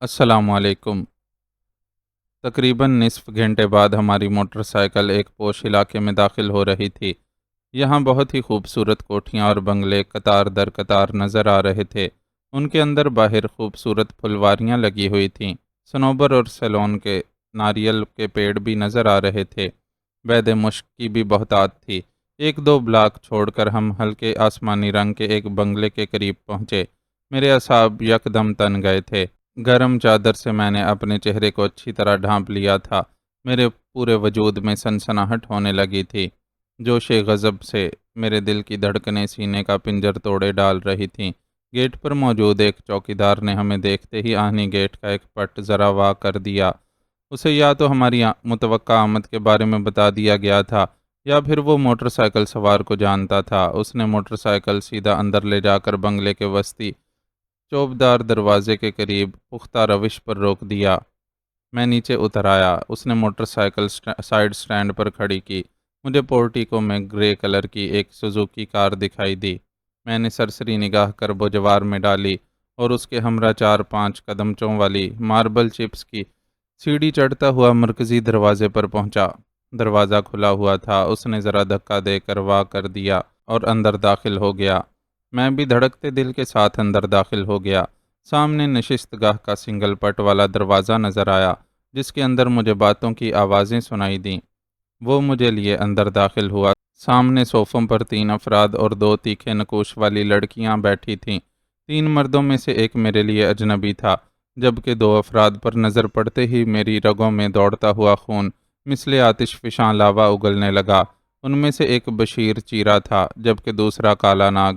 السلام علیکم۔ تقریباً نصف گھنٹے بعد ہماری موٹر سائیکل ایک پوش علاقے میں داخل ہو رہی تھی۔ یہاں بہت ہی خوبصورت کوٹھیاں اور بنگلے قطار در قطار نظر آ رہے تھے۔ ان کے اندر باہر خوبصورت پھلواریاں لگی ہوئی تھیں۔ صنوبر اور سیلون کے ناریل کے پیڑ بھی نظر آ رہے تھے۔ بید مشک کی بھی بہتات تھی۔ ایک دو بلاک چھوڑ کر ہم ہلکے آسمانی رنگ کے ایک بنگلے کے قریب پہنچے۔ میرے اعصاب یکدم تن گئے تھے۔ گرم چادر سے میں نے اپنے چہرے کو اچھی طرح ڈھانپ لیا تھا۔ میرے پورے وجود میں سنسناہٹ ہونے لگی تھی۔ جوش غضب سے میرے دل کی دھڑکنیں سینے کا پنجر توڑے ڈال رہی تھیں۔ گیٹ پر موجود ایک چوکیدار نے ہمیں دیکھتے ہی آہنی گیٹ کا ایک پٹ ذرا وا کر دیا۔ اسے یا تو ہماری متوقع آمد کے بارے میں بتا دیا گیا تھا یا پھر وہ موٹر سائیکل سوار کو جانتا تھا۔ اس نے موٹر سائیکل سیدھا اندر لے جا کر بنگلے کے وسطی چوبدار دروازے کے قریب پختہ روش پر روک دیا۔ میں نیچے اتر آیا۔ اس نے موٹر سائیکل سائیڈ سٹینڈ پر کھڑی کی۔ مجھے پورٹیکو میں گرے کلر کی ایک سوزوکی کار دکھائی دی۔ میں نے سرسری نگاہ کر بوجوار میں ڈالی اور اس کے ہمراہ 4-5 قدمچوں والی ماربل چپس کی سیڑھی چڑھتا ہوا مرکزی دروازے پر پہنچا۔ دروازہ کھلا ہوا تھا۔ اس نے ذرا دھکا دے کر وا کر دیا اور اندر داخل ہو گیا۔ میں بھی دھڑکتے دل کے ساتھ اندر داخل ہو گیا۔ سامنے نشست گاہ کا سنگل پٹ والا دروازہ نظر آیا جس کے اندر مجھے باتوں کی آوازیں سنائی دیں۔ وہ مجھے لیے اندر داخل ہوا۔ سامنے صوفوں پر 3 افراد اور 2 تیکھے نقوش والی لڑکیاں بیٹھی تھیں۔ 3 مردوں میں سے ایک میرے لیے اجنبی تھا، جبکہ 2 افراد پر نظر پڑتے ہی میری رگوں میں دوڑتا ہوا خون مثل آتش فشاں لاوا اگلنے لگا۔ ان میں سے ایک بشیر چیرا تھا جبکہ دوسرا کالا ناگ۔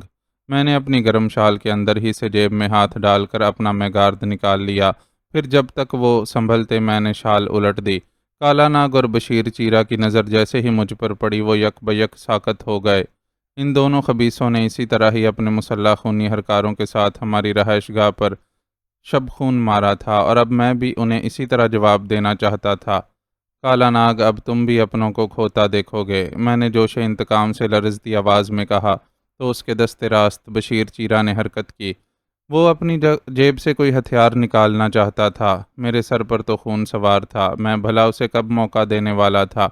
میں نے اپنی گرم شال کے اندر ہی سے جیب میں ہاتھ ڈال کر اپنا میگارد نکال لیا۔ پھر جب تک وہ سنبھلتے میں نے شال الٹ دی۔ کالا ناگ اور بشیر چیرا کی نظر جیسے ہی مجھ پر پڑی وہ یک بیک ساکت ہو گئے۔ ان دونوں خبیثوں نے اسی طرح ہی اپنے مسلح خونی ہرکاروں کے ساتھ ہماری رہائش گاہ پر شب خون مارا تھا اور اب میں بھی انہیں اسی طرح جواب دینا چاہتا تھا۔ کالا ناگ، اب تم بھی اپنوں کو کھوتا دیکھو گے، میں نے جوش انتقام سے لرزتی آواز میں کہا تو اس کے دستے راست بشیر چیرا نے حرکت کی۔ وہ اپنی جیب سے کوئی ہتھیار نکالنا چاہتا تھا۔ میرے سر پر تو خون سوار تھا، میں بھلا اسے کب موقع دینے والا تھا،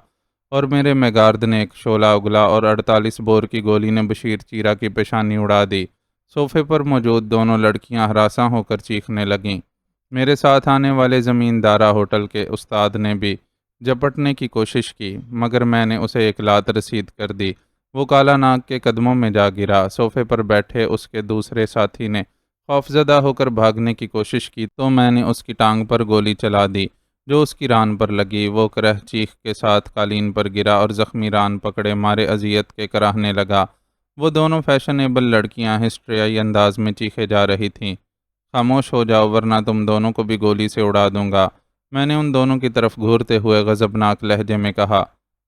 اور میرے میگارد نے ایک شعلہ اگلا اور 48 بور کی گولی نے بشیر چیرا کی پیشانی اڑا دی۔ صوفے پر موجود دونوں لڑکیاں ہراساں ہو کر چیخنے لگیں۔ میرے ساتھ آنے والے زمیندارہ ہوٹل کے استاد نے بھی جپٹنے کی کوشش کی، مگر میں نے اسے ایک لات رسید کر دی۔ وہ کالا ناگ کے قدموں میں جا گرا۔ صوفے پر بیٹھے اس کے دوسرے ساتھی نے خوفزدہ ہو کر بھاگنے کی کوشش کی تو میں نے اس کی ٹانگ پر گولی چلا دی جو اس کی ران پر لگی۔ وہ کرہ چیخ کے ساتھ قالین پر گرا اور زخمی ران پکڑے مارے اذیت کے کراہنے لگا۔ وہ دونوں فیشنیبل لڑکیاں ہسٹریائی انداز میں چیخے جا رہی تھیں، خاموش ہو جاؤ ورنہ تم دونوں کو بھی گولی سے اڑا دوں گا۔ میں نے ان دونوں کی طرف گھورتے ہوئے غضبناک لہجے میں کہا،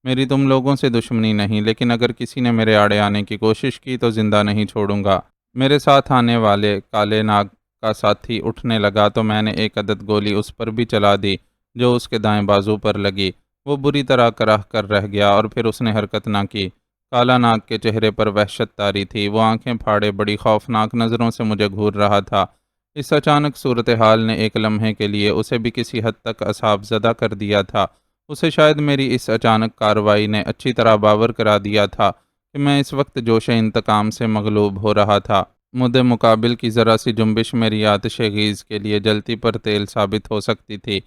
میری تم لوگوں سے دشمنی نہیں، لیکن اگر کسی نے میرے آڑے آنے کی کوشش کی تو زندہ نہیں چھوڑوں گا۔ میرے ساتھ آنے والے کالے ناگ کا ساتھی اٹھنے لگا تو میں نے ایک عدد گولی اس پر بھی چلا دی جو اس کے دائیں بازو پر لگی۔ وہ بری طرح کراہ کر رہ گیا اور پھر اس نے حرکت نہ کی۔ کالا ناگ کے چہرے پر وحشت طاری تھی۔ وہ آنکھیں پھاڑے بڑی خوفناک نظروں سے مجھے گھور رہا تھا۔ اس اچانک صورتحال نے ایک لمحے کے لیے اسے بھی کسی حد تک اعصاب زدہ کر دیا تھا۔ اسے شاید میری اس اچانک کارروائی نے اچھی طرح باور کرا دیا تھا کہ میں اس وقت جوش انتقام سے مغلوب ہو رہا تھا۔ مد مقابل کی ذرا سی جنبش میری آتش غیظ کے لیے جلتی پر تیل ثابت ہو سکتی تھی۔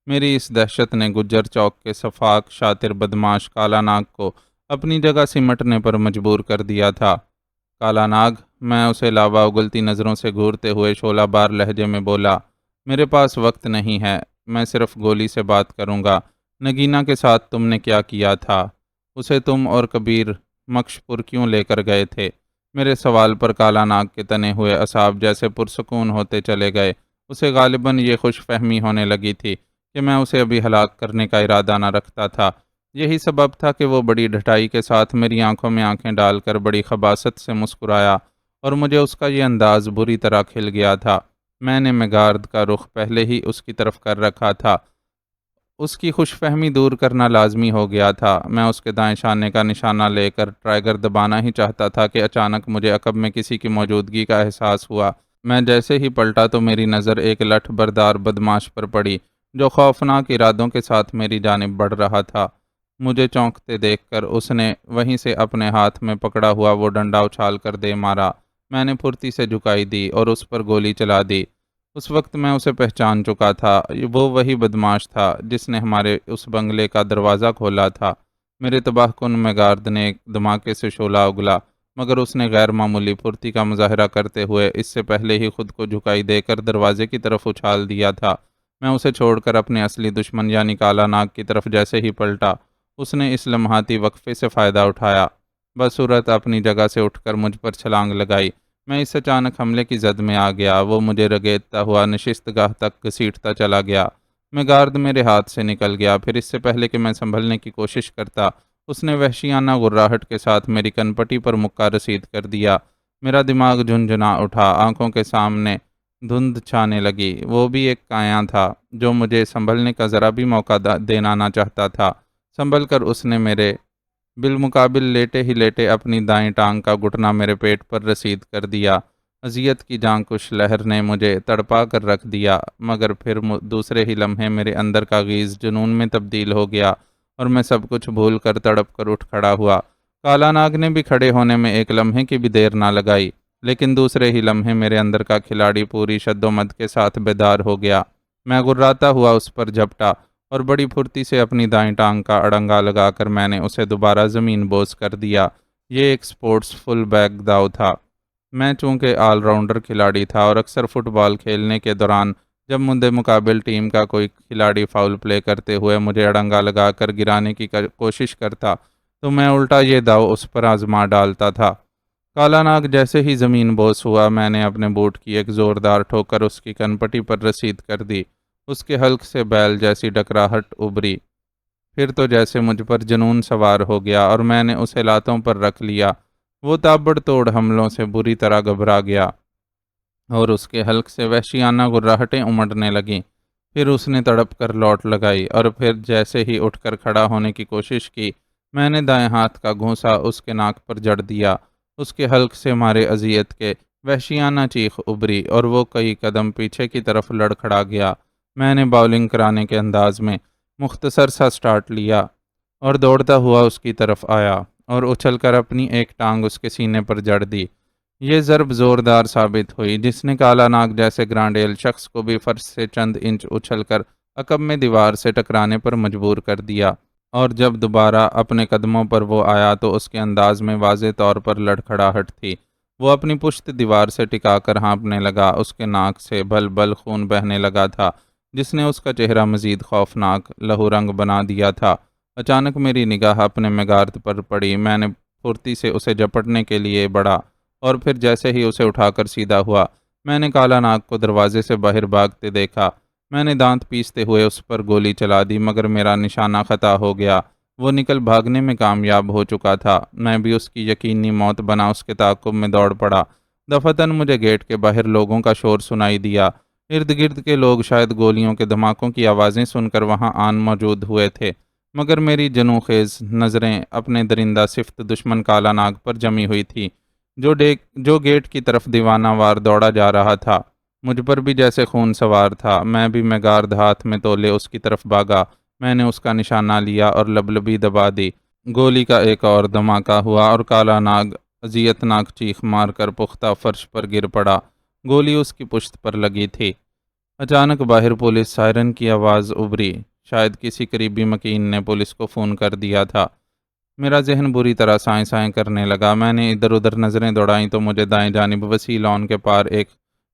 میری اس دہشت نے گجر چوک کے سفاک شاطر بدماش کالا ناگ کو اپنی جگہ سمٹنے پر مجبور کر دیا تھا۔ کالا ناگ، میں اسے لاوا اگلتی نظروں سے گھورتے ہوئے شعلہ بار لہجے میں بولا، میرے پاس وقت نہیں ہے، میں صرف گولی سے بات کروں گا۔ نگینہ کے ساتھ تم نے کیا کیا تھا؟ اسے تم اور کبیر مکش پور کیوں لے کر گئے تھے؟ میرے سوال پر کالا ناگ کے تنے ہوئے اعصاب جیسے پرسکون ہوتے چلے گئے۔ اسے غالباً یہ خوش فہمی ہونے لگی تھی کہ میں اسے ابھی ہلاک کرنے کا ارادہ نہ رکھتا تھا۔ یہی سبب تھا کہ وہ بڑی ڈھٹائی کے ساتھ میری آنکھوں میں آنکھیں ڈال کر بڑی خباثت سے مسکرایا اور مجھے اس کا یہ انداز بری طرح کھل گیا تھا۔ میں نے میگارد کا رخ پہلے ہی اس کی طرف کر رکھا تھا۔ اس کی خوش فہمی دور کرنا لازمی ہو گیا تھا۔ میں اس کے دائیں شانے کا نشانہ لے کر ٹرائگر دبانا ہی چاہتا تھا کہ اچانک مجھے عقب میں کسی کی موجودگی کا احساس ہوا۔ میں جیسے ہی پلٹا تو میری نظر ایک لٹھ بردار بدماش پر پڑی جو خوفناک ارادوں کے ساتھ میری جانب بڑھ رہا تھا۔ مجھے چونکتے دیکھ کر اس نے وہیں سے اپنے ہاتھ میں پکڑا ہوا وہ ڈنڈا اچھال کر دے مارا۔ میں نے پھرتی سے جھکائی دی اور اس پر گولی چلا دی۔ اس وقت میں اسے پہچان چکا تھا، وہ وہی بدماش تھا جس نے ہمارے اس بنگلے کا دروازہ کھولا تھا۔ میرے تباہ کن میگارد نے ایک دھماکے سے شعلہ اگلا، مگر اس نے غیر معمولی پھرتی کا مظاہرہ کرتے ہوئے اس سے پہلے ہی خود کو جھکائی دے کر دروازے کی طرف اچھال دیا تھا۔ میں اسے چھوڑ کر اپنے اصلی دشمن یعنی کالا ناگ کی طرف جیسے ہی پلٹا، اس نے اس لمحاتی وقفے سے فائدہ اٹھایا، بصورت اپنی جگہ سے اٹھ کر مجھ پر چھلانگ لگائی۔ میں اس اچانک حملے کی زد میں آ گیا۔ وہ مجھے رگیدتا ہوا نشست گاہ تک گھسیٹتا چلا گیا۔ میں گارد میرے ہاتھ سے نکل گیا، پھر اس سے پہلے کہ میں سنبھلنے کی کوشش کرتا، اس نے وحشیانہ غراہٹ کے ساتھ میری کنپٹی پر مکہ رسید کر دیا۔ میرا دماغ جھنجھنا اٹھا، آنکھوں کے سامنے دھند چھانے لگی۔ وہ بھی ایک کایاں تھا جو مجھے سنبھلنے کا ذرا بھی موقع دینا نہ چاہتا تھا۔ سنبھل کر اس نے میرے بالمقابل لیٹے ہی لیٹے اپنی دائیں ٹانگ کا گھٹنا میرے پیٹ پر رسید کر دیا۔ اذیت کی جانکش لہر نے مجھے تڑپا کر رکھ دیا، مگر پھر دوسرے ہی لمحے میرے اندر کا غیظ جنون میں تبدیل ہو گیا اور میں سب کچھ بھول کر تڑپ کر اٹھ کھڑا ہوا۔ کالا ناگ نے بھی کھڑے ہونے میں ایک لمحے کی بھی دیر نہ لگائی، لیکن دوسرے ہی لمحے میرے اندر کا کھلاڑی پوری شد و مد کے ساتھ بیدار ہو گیا۔ میں غراتا ہوا اس پر جھپٹا اور بڑی پھرتی سے اپنی دائیں ٹانگ کا اڑنگا لگا کر میں نے اسے دوبارہ زمین بوس کر دیا۔ یہ ایک سپورٹس فل بیک داؤ تھا۔ میں چونکہ آل راؤنڈر کھلاڑی تھا اور اکثر فٹ بال کھیلنے کے دوران جب مدِ مقابل ٹیم کا کوئی کھلاڑی فاؤل پلے کرتے ہوئے مجھے اڑنگا لگا کر گرانے کی کوشش کرتا تو میں الٹا یہ داؤ اس پر آزما ڈالتا تھا۔ کالا ناگ جیسے ہی زمین بوس ہوا، میں نے اپنے بوٹ کی ایک زوردار ٹھوکر اس کی کنپٹی پر رسید کر دی۔ اس کے حلق سے بیل جیسی ڈکراہٹ ابری۔ پھر تو جیسے مجھ پر جنون سوار ہو گیا اور میں نے اسے لاتوں پر رکھ لیا۔ وہ تابڑ توڑ حملوں سے بری طرح گھبرا گیا اور اس کے حلق سے وحشیانہ غراہٹیں امڑنے لگیں۔ پھر اس نے تڑپ کر لوٹ لگائی اور پھر جیسے ہی اٹھ کر کھڑا ہونے کی کوشش کی، میں نے دائیں ہاتھ کا گھونسا اس کے ناک پر جڑ دیا۔ اس کے حلق سے مارے اذیت کے وحشیانہ چیخ ابری اور وہ کئی قدم پیچھے کی طرف لڑکھڑا گیا۔ میں نے باؤلنگ کرانے کے انداز میں مختصر سا سٹارٹ لیا اور دوڑتا ہوا اس کی طرف آیا اور اچھل کر اپنی ایک ٹانگ اس کے سینے پر جڑ دی۔ یہ ضرب زوردار ثابت ہوئی، جس نے کالا ناگ جیسے گرانڈیل شخص کو بھی فرش سے چند انچ اچھل کر عقب میں دیوار سے ٹکرانے پر مجبور کر دیا، اور جب دوبارہ اپنے قدموں پر وہ آیا تو اس کے انداز میں واضح طور پر لڑکھڑاہٹ تھی۔ وہ اپنی پشت دیوار سے ٹکا کر ہانپنے لگا، اس کے ناک سے بل بل خون بہنے لگا تھا جس نے اس کا چہرہ مزید خوفناک لہو رنگ بنا دیا تھا۔ اچانک میری نگاہ اپنے میگارد پر پڑی۔ میں نے پھرتی سے اسے جپٹنے کے لیے بڑھا اور پھر جیسے ہی اسے اٹھا کر سیدھا ہوا، میں نے کالا ناگ کو دروازے سے باہر بھاگتے دیکھا۔ میں نے دانت پیستے ہوئے اس پر گولی چلا دی، مگر میرا نشانہ خطا ہو گیا۔ وہ نکل بھاگنے میں کامیاب ہو چکا تھا۔ میں بھی اس کی یقینی موت بنا اس کے تعاقب میں دوڑ پڑا۔ دفعتاً مجھے گیٹ کے باہر لوگوں کا شور سنائی دیا۔ ارد گرد کے لوگ شاید گولیوں کے دھماکوں کی آوازیں سن کر وہاں آن موجود ہوئے تھے، مگر میری جنوں خیز نظریں اپنے درندہ صفت دشمن کالا ناگ پر جمی ہوئی تھی جو گیٹ کی طرف دیوانہ وار دوڑا جا رہا تھا۔ مجھ پر بھی جیسے خون سوار تھا۔ میں بھی میگارد ہاتھ میں تولے اس کی طرف بھاگا۔ میں نے اس کا نشانہ لیا اور لبلبی دبا دی۔ گولی کا ایک اور دھماکہ ہوا اور کالا ناگ اذیت ناک چیخ مار کر پختہ فرش پر گر پڑا۔ گولی اس کی پشت پر لگی تھی۔ اچانک باہر پولیس سائرن کی آواز ابری۔ شاید کسی قریبی مکین نے پولیس کو فون کر دیا تھا۔ میرا ذہن بری طرح سائیں سائیں کرنے لگا۔ میں نے ادھر ادھر نظریں دوڑائیں تو مجھے دائیں جانب وسیع لان کے پار ایک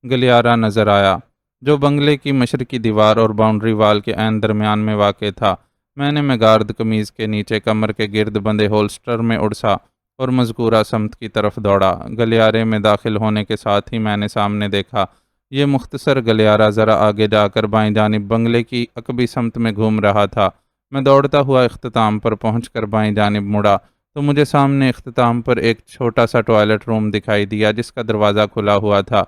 گلیارہ نظر آیا جو بنگلے کی مشرقی دیوار اور باؤنڈری وال کے عین درمیان میں واقع تھا۔ میں نے میگارد قمیض کے نیچے کمر کے گرد بندھے ہولسٹر میں اڑسا اور مذکورہ سمت کی طرف دوڑا۔ گلیارے میں داخل ہونے کے ساتھ ہی میں نے سامنے دیکھا۔ یہ مختصر گلیارہ ذرا آگے جا کر بائیں جانب بنگلے کی عقبی سمت میں گھوم رہا تھا۔ میں دوڑتا ہوا اختتام پر پہنچ کر بائیں جانب مڑا تو مجھے سامنے اختتام پر ایک چھوٹا سا ٹوائلٹ روم دکھائی دیا جس کا دروازہ کھلا ہوا تھا۔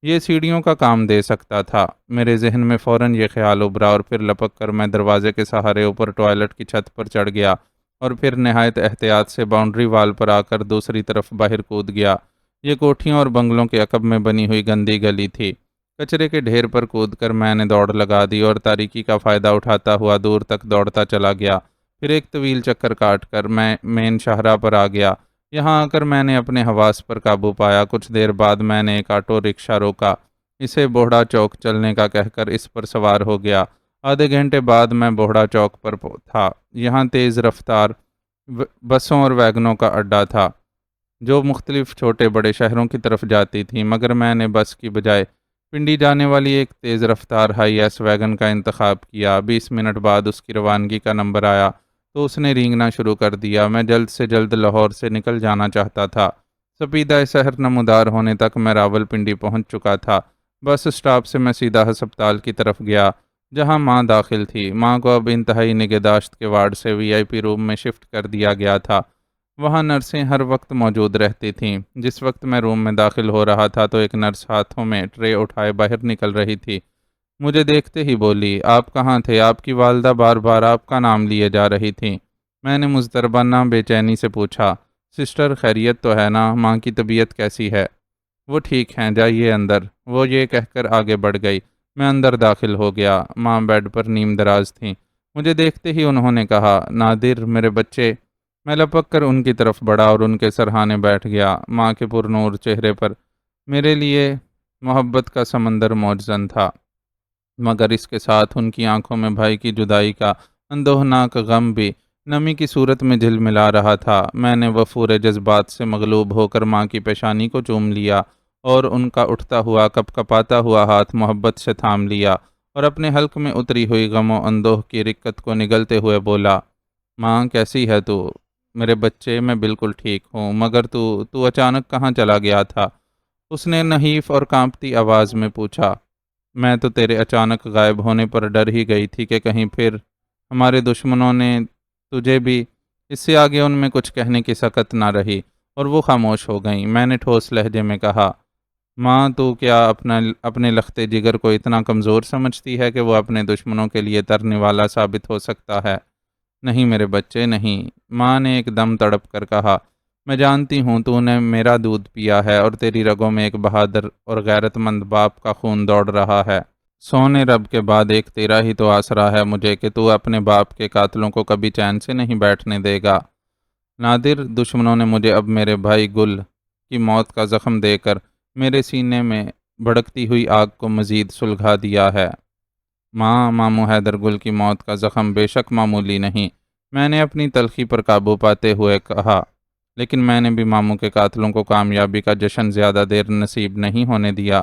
یہ سیڑھیوں کا کام دے سکتا تھا۔ میرے ذہن میں فوراً یہ خیال ابھرا اور پھر لپک کر میں دروازے کے سہارے اوپر ٹوائلٹ کی چھت پر چڑھ گیا اور پھر نہایت احتیاط سے باؤنڈری وال پر آ کر دوسری طرف باہر کود گیا۔ یہ کوٹھیوں اور بنگلوں کے عقب میں بنی ہوئی گندی گلی تھی۔ کچرے کے ڈھیر پر کود کر میں نے دوڑ لگا دی اور تاریکی کا فائدہ اٹھاتا ہوا دور تک دوڑتا چلا گیا۔ پھر ایک طویل چکر کاٹ کر میں مین شاہراہ پر آ گیا۔ یہاں آ کر میں نے اپنے حواس پر قابو پایا۔ کچھ دیر بعد میں نے ایک آٹو رکشہ روکا۔ اسے بوہڑا چوک چلنے کا کہہ کر اس پر سوار ہو گیا۔ آدھے گھنٹے بعد میں بوہڑا چوک پر تھا۔ یہاں تیز رفتار بسوں اور ویگنوں کا اڈا تھا جو مختلف چھوٹے بڑے شہروں کی طرف جاتی تھیں، مگر میں نے بس کی بجائے پنڈی جانے والی ایک تیز رفتار ہائی ایس ویگن کا انتخاب کیا۔ 20 منٹ بعد اس کی روانگی کا نمبر آیا تو اس نے رینگنا شروع کر دیا۔ میں جلد سے جلد لاہور سے نکل جانا چاہتا تھا۔ سپیدہ شہر نمودار ہونے تک میں راول پنڈی پہنچ چکا تھا۔ بس اسٹاپ سے میں سیدھا ہسپتال کی طرف گیا جہاں ماں داخل تھی۔ ماں کو اب انتہائی نگہداشت کے وارڈ سے VIP روم میں شفٹ کر دیا گیا تھا۔ وہاں نرسیں ہر وقت موجود رہتی تھیں۔ جس وقت میں روم میں داخل ہو رہا تھا تو ایک نرس ہاتھوں میں ٹرے اٹھائے باہر نکل رہی تھی۔ مجھے دیکھتے ہی بولی، آپ کہاں تھے؟ آپ کی والدہ بار بار آپ کا نام لیے جا رہی تھیں۔ میں نے مضطربانہ بے چینی سے پوچھا، سسٹر خیریت تو ہے نا؟ ماں کی طبیعت کیسی ہے؟ وہ ٹھیک ہیں، جائیے اندر۔ وہ یہ کہہ کر آگے بڑھ گئی۔ میں اندر داخل ہو گیا۔ ماں بیڈ پر نیم دراز تھیں۔ مجھے دیکھتے ہی انہوں نے کہا، نادر میرے بچے۔ میں لپک کر ان کی طرف بڑھا اور ان کے سرہانے بیٹھ گیا۔ ماں کے پرنور چہرے پر میرے لیے محبت کا سمندر موجزن تھا، مگر اس کے ساتھ ان کی آنکھوں میں بھائی کی جدائی کا اندوہناک غم بھی نمی کی صورت میں جھلملا رہا تھا۔ میں نے وفور جذبات سے مغلوب ہو کر ماں کی پیشانی کو چوم لیا اور ان کا اٹھتا ہوا کپ کپاتا ہوا ہاتھ محبت سے تھام لیا اور اپنے حلق میں اتری ہوئی غم و اندوہ کی رکت کو نگلتے ہوئے بولا، ماں کیسی ہے تو؟ میرے بچے میں بالکل ٹھیک ہوں، مگر تو اچانک کہاں چلا گیا تھا؟ اس نے نحیف اور کانپتی آواز میں پوچھا۔ میں تو تیرے اچانک غائب ہونے پر ڈر ہی گئی تھی کہ کہیں پھر ہمارے دشمنوں نے تجھے بھی۔ اس سے آگے ان میں کچھ کہنے کی سکت نہ رہی اور وہ خاموش ہو گئیں۔ میں نے ٹھوس لہجے میں کہا، ماں تو کیا اپنے لختے جگر کو اتنا کمزور سمجھتی ہے کہ وہ اپنے دشمنوں کے لیے ترنے والا ثابت ہو سکتا ہے؟ نہیں میرے بچے نہیں، ماں نے ایک دم تڑپ کر کہا، میں جانتی ہوں تو نے میرا دودھ پیا ہے اور تیری رگوں میں ایک بہادر اور غیرت مند باپ کا خون دوڑ رہا ہے۔ سونے رب کے بعد ایک تیرا ہی تو آسرا ہے مجھے کہ تو اپنے باپ کے قاتلوں کو کبھی چین سے نہیں بیٹھنے دے گا۔ نادر، دشمنوں نے مجھے اب میرے بھائی گل کی موت کا زخم دے کر میرے سینے میں بھڑکتی ہوئی آگ کو مزید سلگھا دیا ہے۔ ماموں حیدر گل کی موت کا زخم بے شک معمولی نہیں، میں نے اپنی تلخی پر قابو پاتے ہوئے کہا، لیکن میں نے بھی ماموں کے قاتلوں کو کامیابی کا جشن زیادہ دیر نصیب نہیں ہونے دیا۔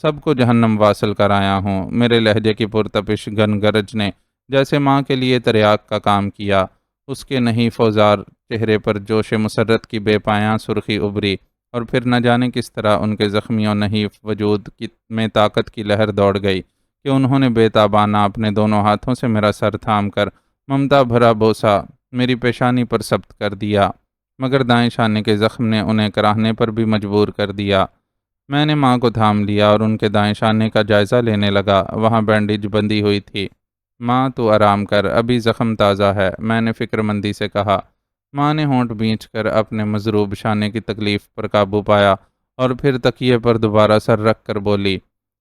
سب کو جہنم واصل کرایا ہوں۔ میرے لہجے کی پرتپش گرج نے جیسے ماں کے لیے تریاک کا کام کیا۔ اس کے نحیف وزار چہرے پر جوش مسرت کی بے پایاں سرخی ابری اور پھر نہ جانے کس طرح ان کے زخمی و نحیف وجود میں طاقت کی لہر دوڑ گئی کہ انہوں نے بے تابانہ اپنے دونوں ہاتھوں سے میرا سر تھام کر ممتا بھرا بوسہ میری پیشانی پر ثبت کر دیا، مگر دائیں شانے کے زخم نے انہیں کراہنے پر بھی مجبور کر دیا۔ میں نے ماں کو تھام لیا اور ان کے دائیں شانے کا جائزہ لینے لگا۔ وہاں بینڈیج بندھی ہوئی تھی۔ ماں تو آرام کر، ابھی زخم تازہ ہے، میں نے فکر مندی سے کہا۔ ماں نے ہونٹ بھینچ کر اپنے مضروب شانے کی تکلیف پر قابو پایا اور پھر تکیے پر دوبارہ سر رکھ کر بولی،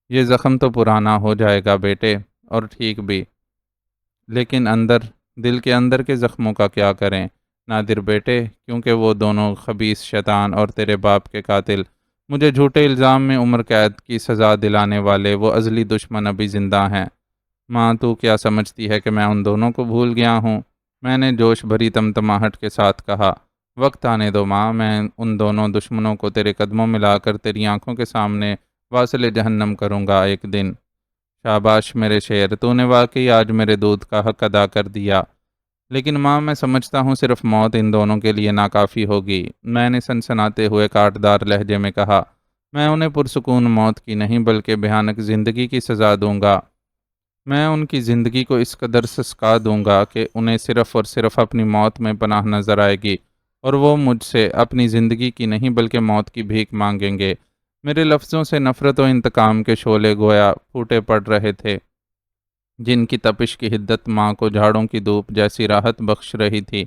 یہ زخم تو پرانا ہو جائے گا بیٹے، اور ٹھیک بھی، لیکن دل کے اندر کے زخموں کا کیا کریں نادر بیٹے، کیونکہ وہ دونوں خبیث شیطان اور تیرے باپ کے قاتل، مجھے جھوٹے الزام میں عمر قید کی سزا دلانے والے وہ ازلی دشمن ابھی زندہ ہیں۔ ماں تو کیا سمجھتی ہے کہ میں ان دونوں کو بھول گیا ہوں؟ میں نے جوش بھری تمتماہٹ کے ساتھ کہا، وقت آنے دو ماں، میں ان دونوں دشمنوں کو تیرے قدموں میں لا کر تیری آنکھوں کے سامنے واصل جہنم کروں گا ایک دن۔ شاباش میرے شیر، تو نے واقعی آج میرے دودھ کا حق ادا کر دیا، لیکن ماں میں سمجھتا ہوں صرف موت ان دونوں کے لیے ناکافی ہوگی۔ میں نے سنسناتے ہوئے کاٹدار لہجے میں کہا، میں انہیں پرسکون موت کی نہیں بلکہ بھیانک زندگی کی سزا دوں گا۔ میں ان کی زندگی کو اس قدر سسکا دوں گا کہ انہیں صرف اور صرف اپنی موت میں پناہ نظر آئے گی اور وہ مجھ سے اپنی زندگی کی نہیں بلکہ موت کی بھیک مانگیں گے۔ میرے لفظوں سے نفرت و انتقام کے شعلے گویا پھوٹے پڑ رہے تھے، جن کی تپش کی حدت ماں کو جھاڑوں کی دھوپ جیسی راحت بخش رہی تھی۔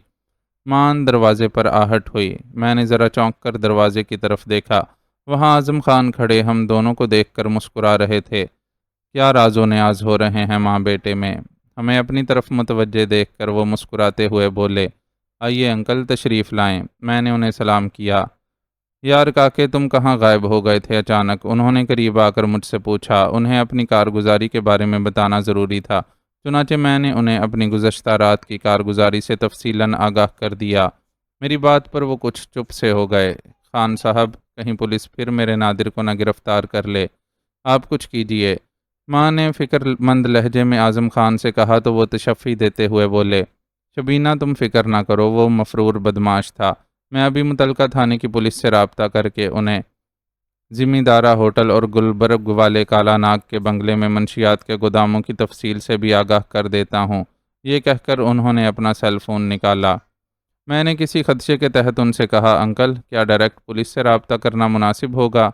ماں دروازے پر آہٹ ہوئی۔ میں نے ذرا چونک کر دروازے کی طرف دیکھا۔ وہاں اعظم خان کھڑے ہم دونوں کو دیکھ کر مسکرا رہے تھے۔ کیا راز و نیاز ہو رہے ہیں ماں بیٹے میں؟ ہمیں اپنی طرف متوجہ دیکھ کر وہ مسکراتے ہوئے بولے، آئیے انکل تشریف لائیں۔ میں نے انہیں سلام کیا۔ یار کاکے تم کہاں غائب ہو گئے تھے اچانک؟ انہوں نے قریب آ کر مجھ سے پوچھا۔ انہیں اپنی کارگزاری کے بارے میں بتانا ضروری تھا، چنانچہ میں نے انہیں اپنی گزشتہ رات کی کارگزاری سے تفصیلاً آگاہ کر دیا۔ میری بات پر وہ کچھ چپ سے ہو گئے۔ خان صاحب، کہیں پولیس پھر میرے نادر کو نہ گرفتار کر لے، آپ کچھ کیجیے۔ ماں نے فکر مند لہجے میں اعظم خان سے کہا تو وہ تشفی دیتے ہوئے بولے، شبینہ تم فکر نہ کرو، وہ مفرور بدماش تھا۔ میں ابھی متعلقہ تھانے کی پولیس سے رابطہ کر کے انہیں ذمہ دارہ ہوٹل اور گلبرگ والے کالا ناگ کے بنگلے میں منشیات کے گوداموں کی تفصیل سے بھی آگاہ کر دیتا ہوں۔ یہ کہہ کر انہوں نے اپنا سیل فون نکالا۔ میں نے کسی خدشے کے تحت ان سے کہا، انکل کیا ڈائریکٹ پولیس سے رابطہ کرنا مناسب ہوگا؟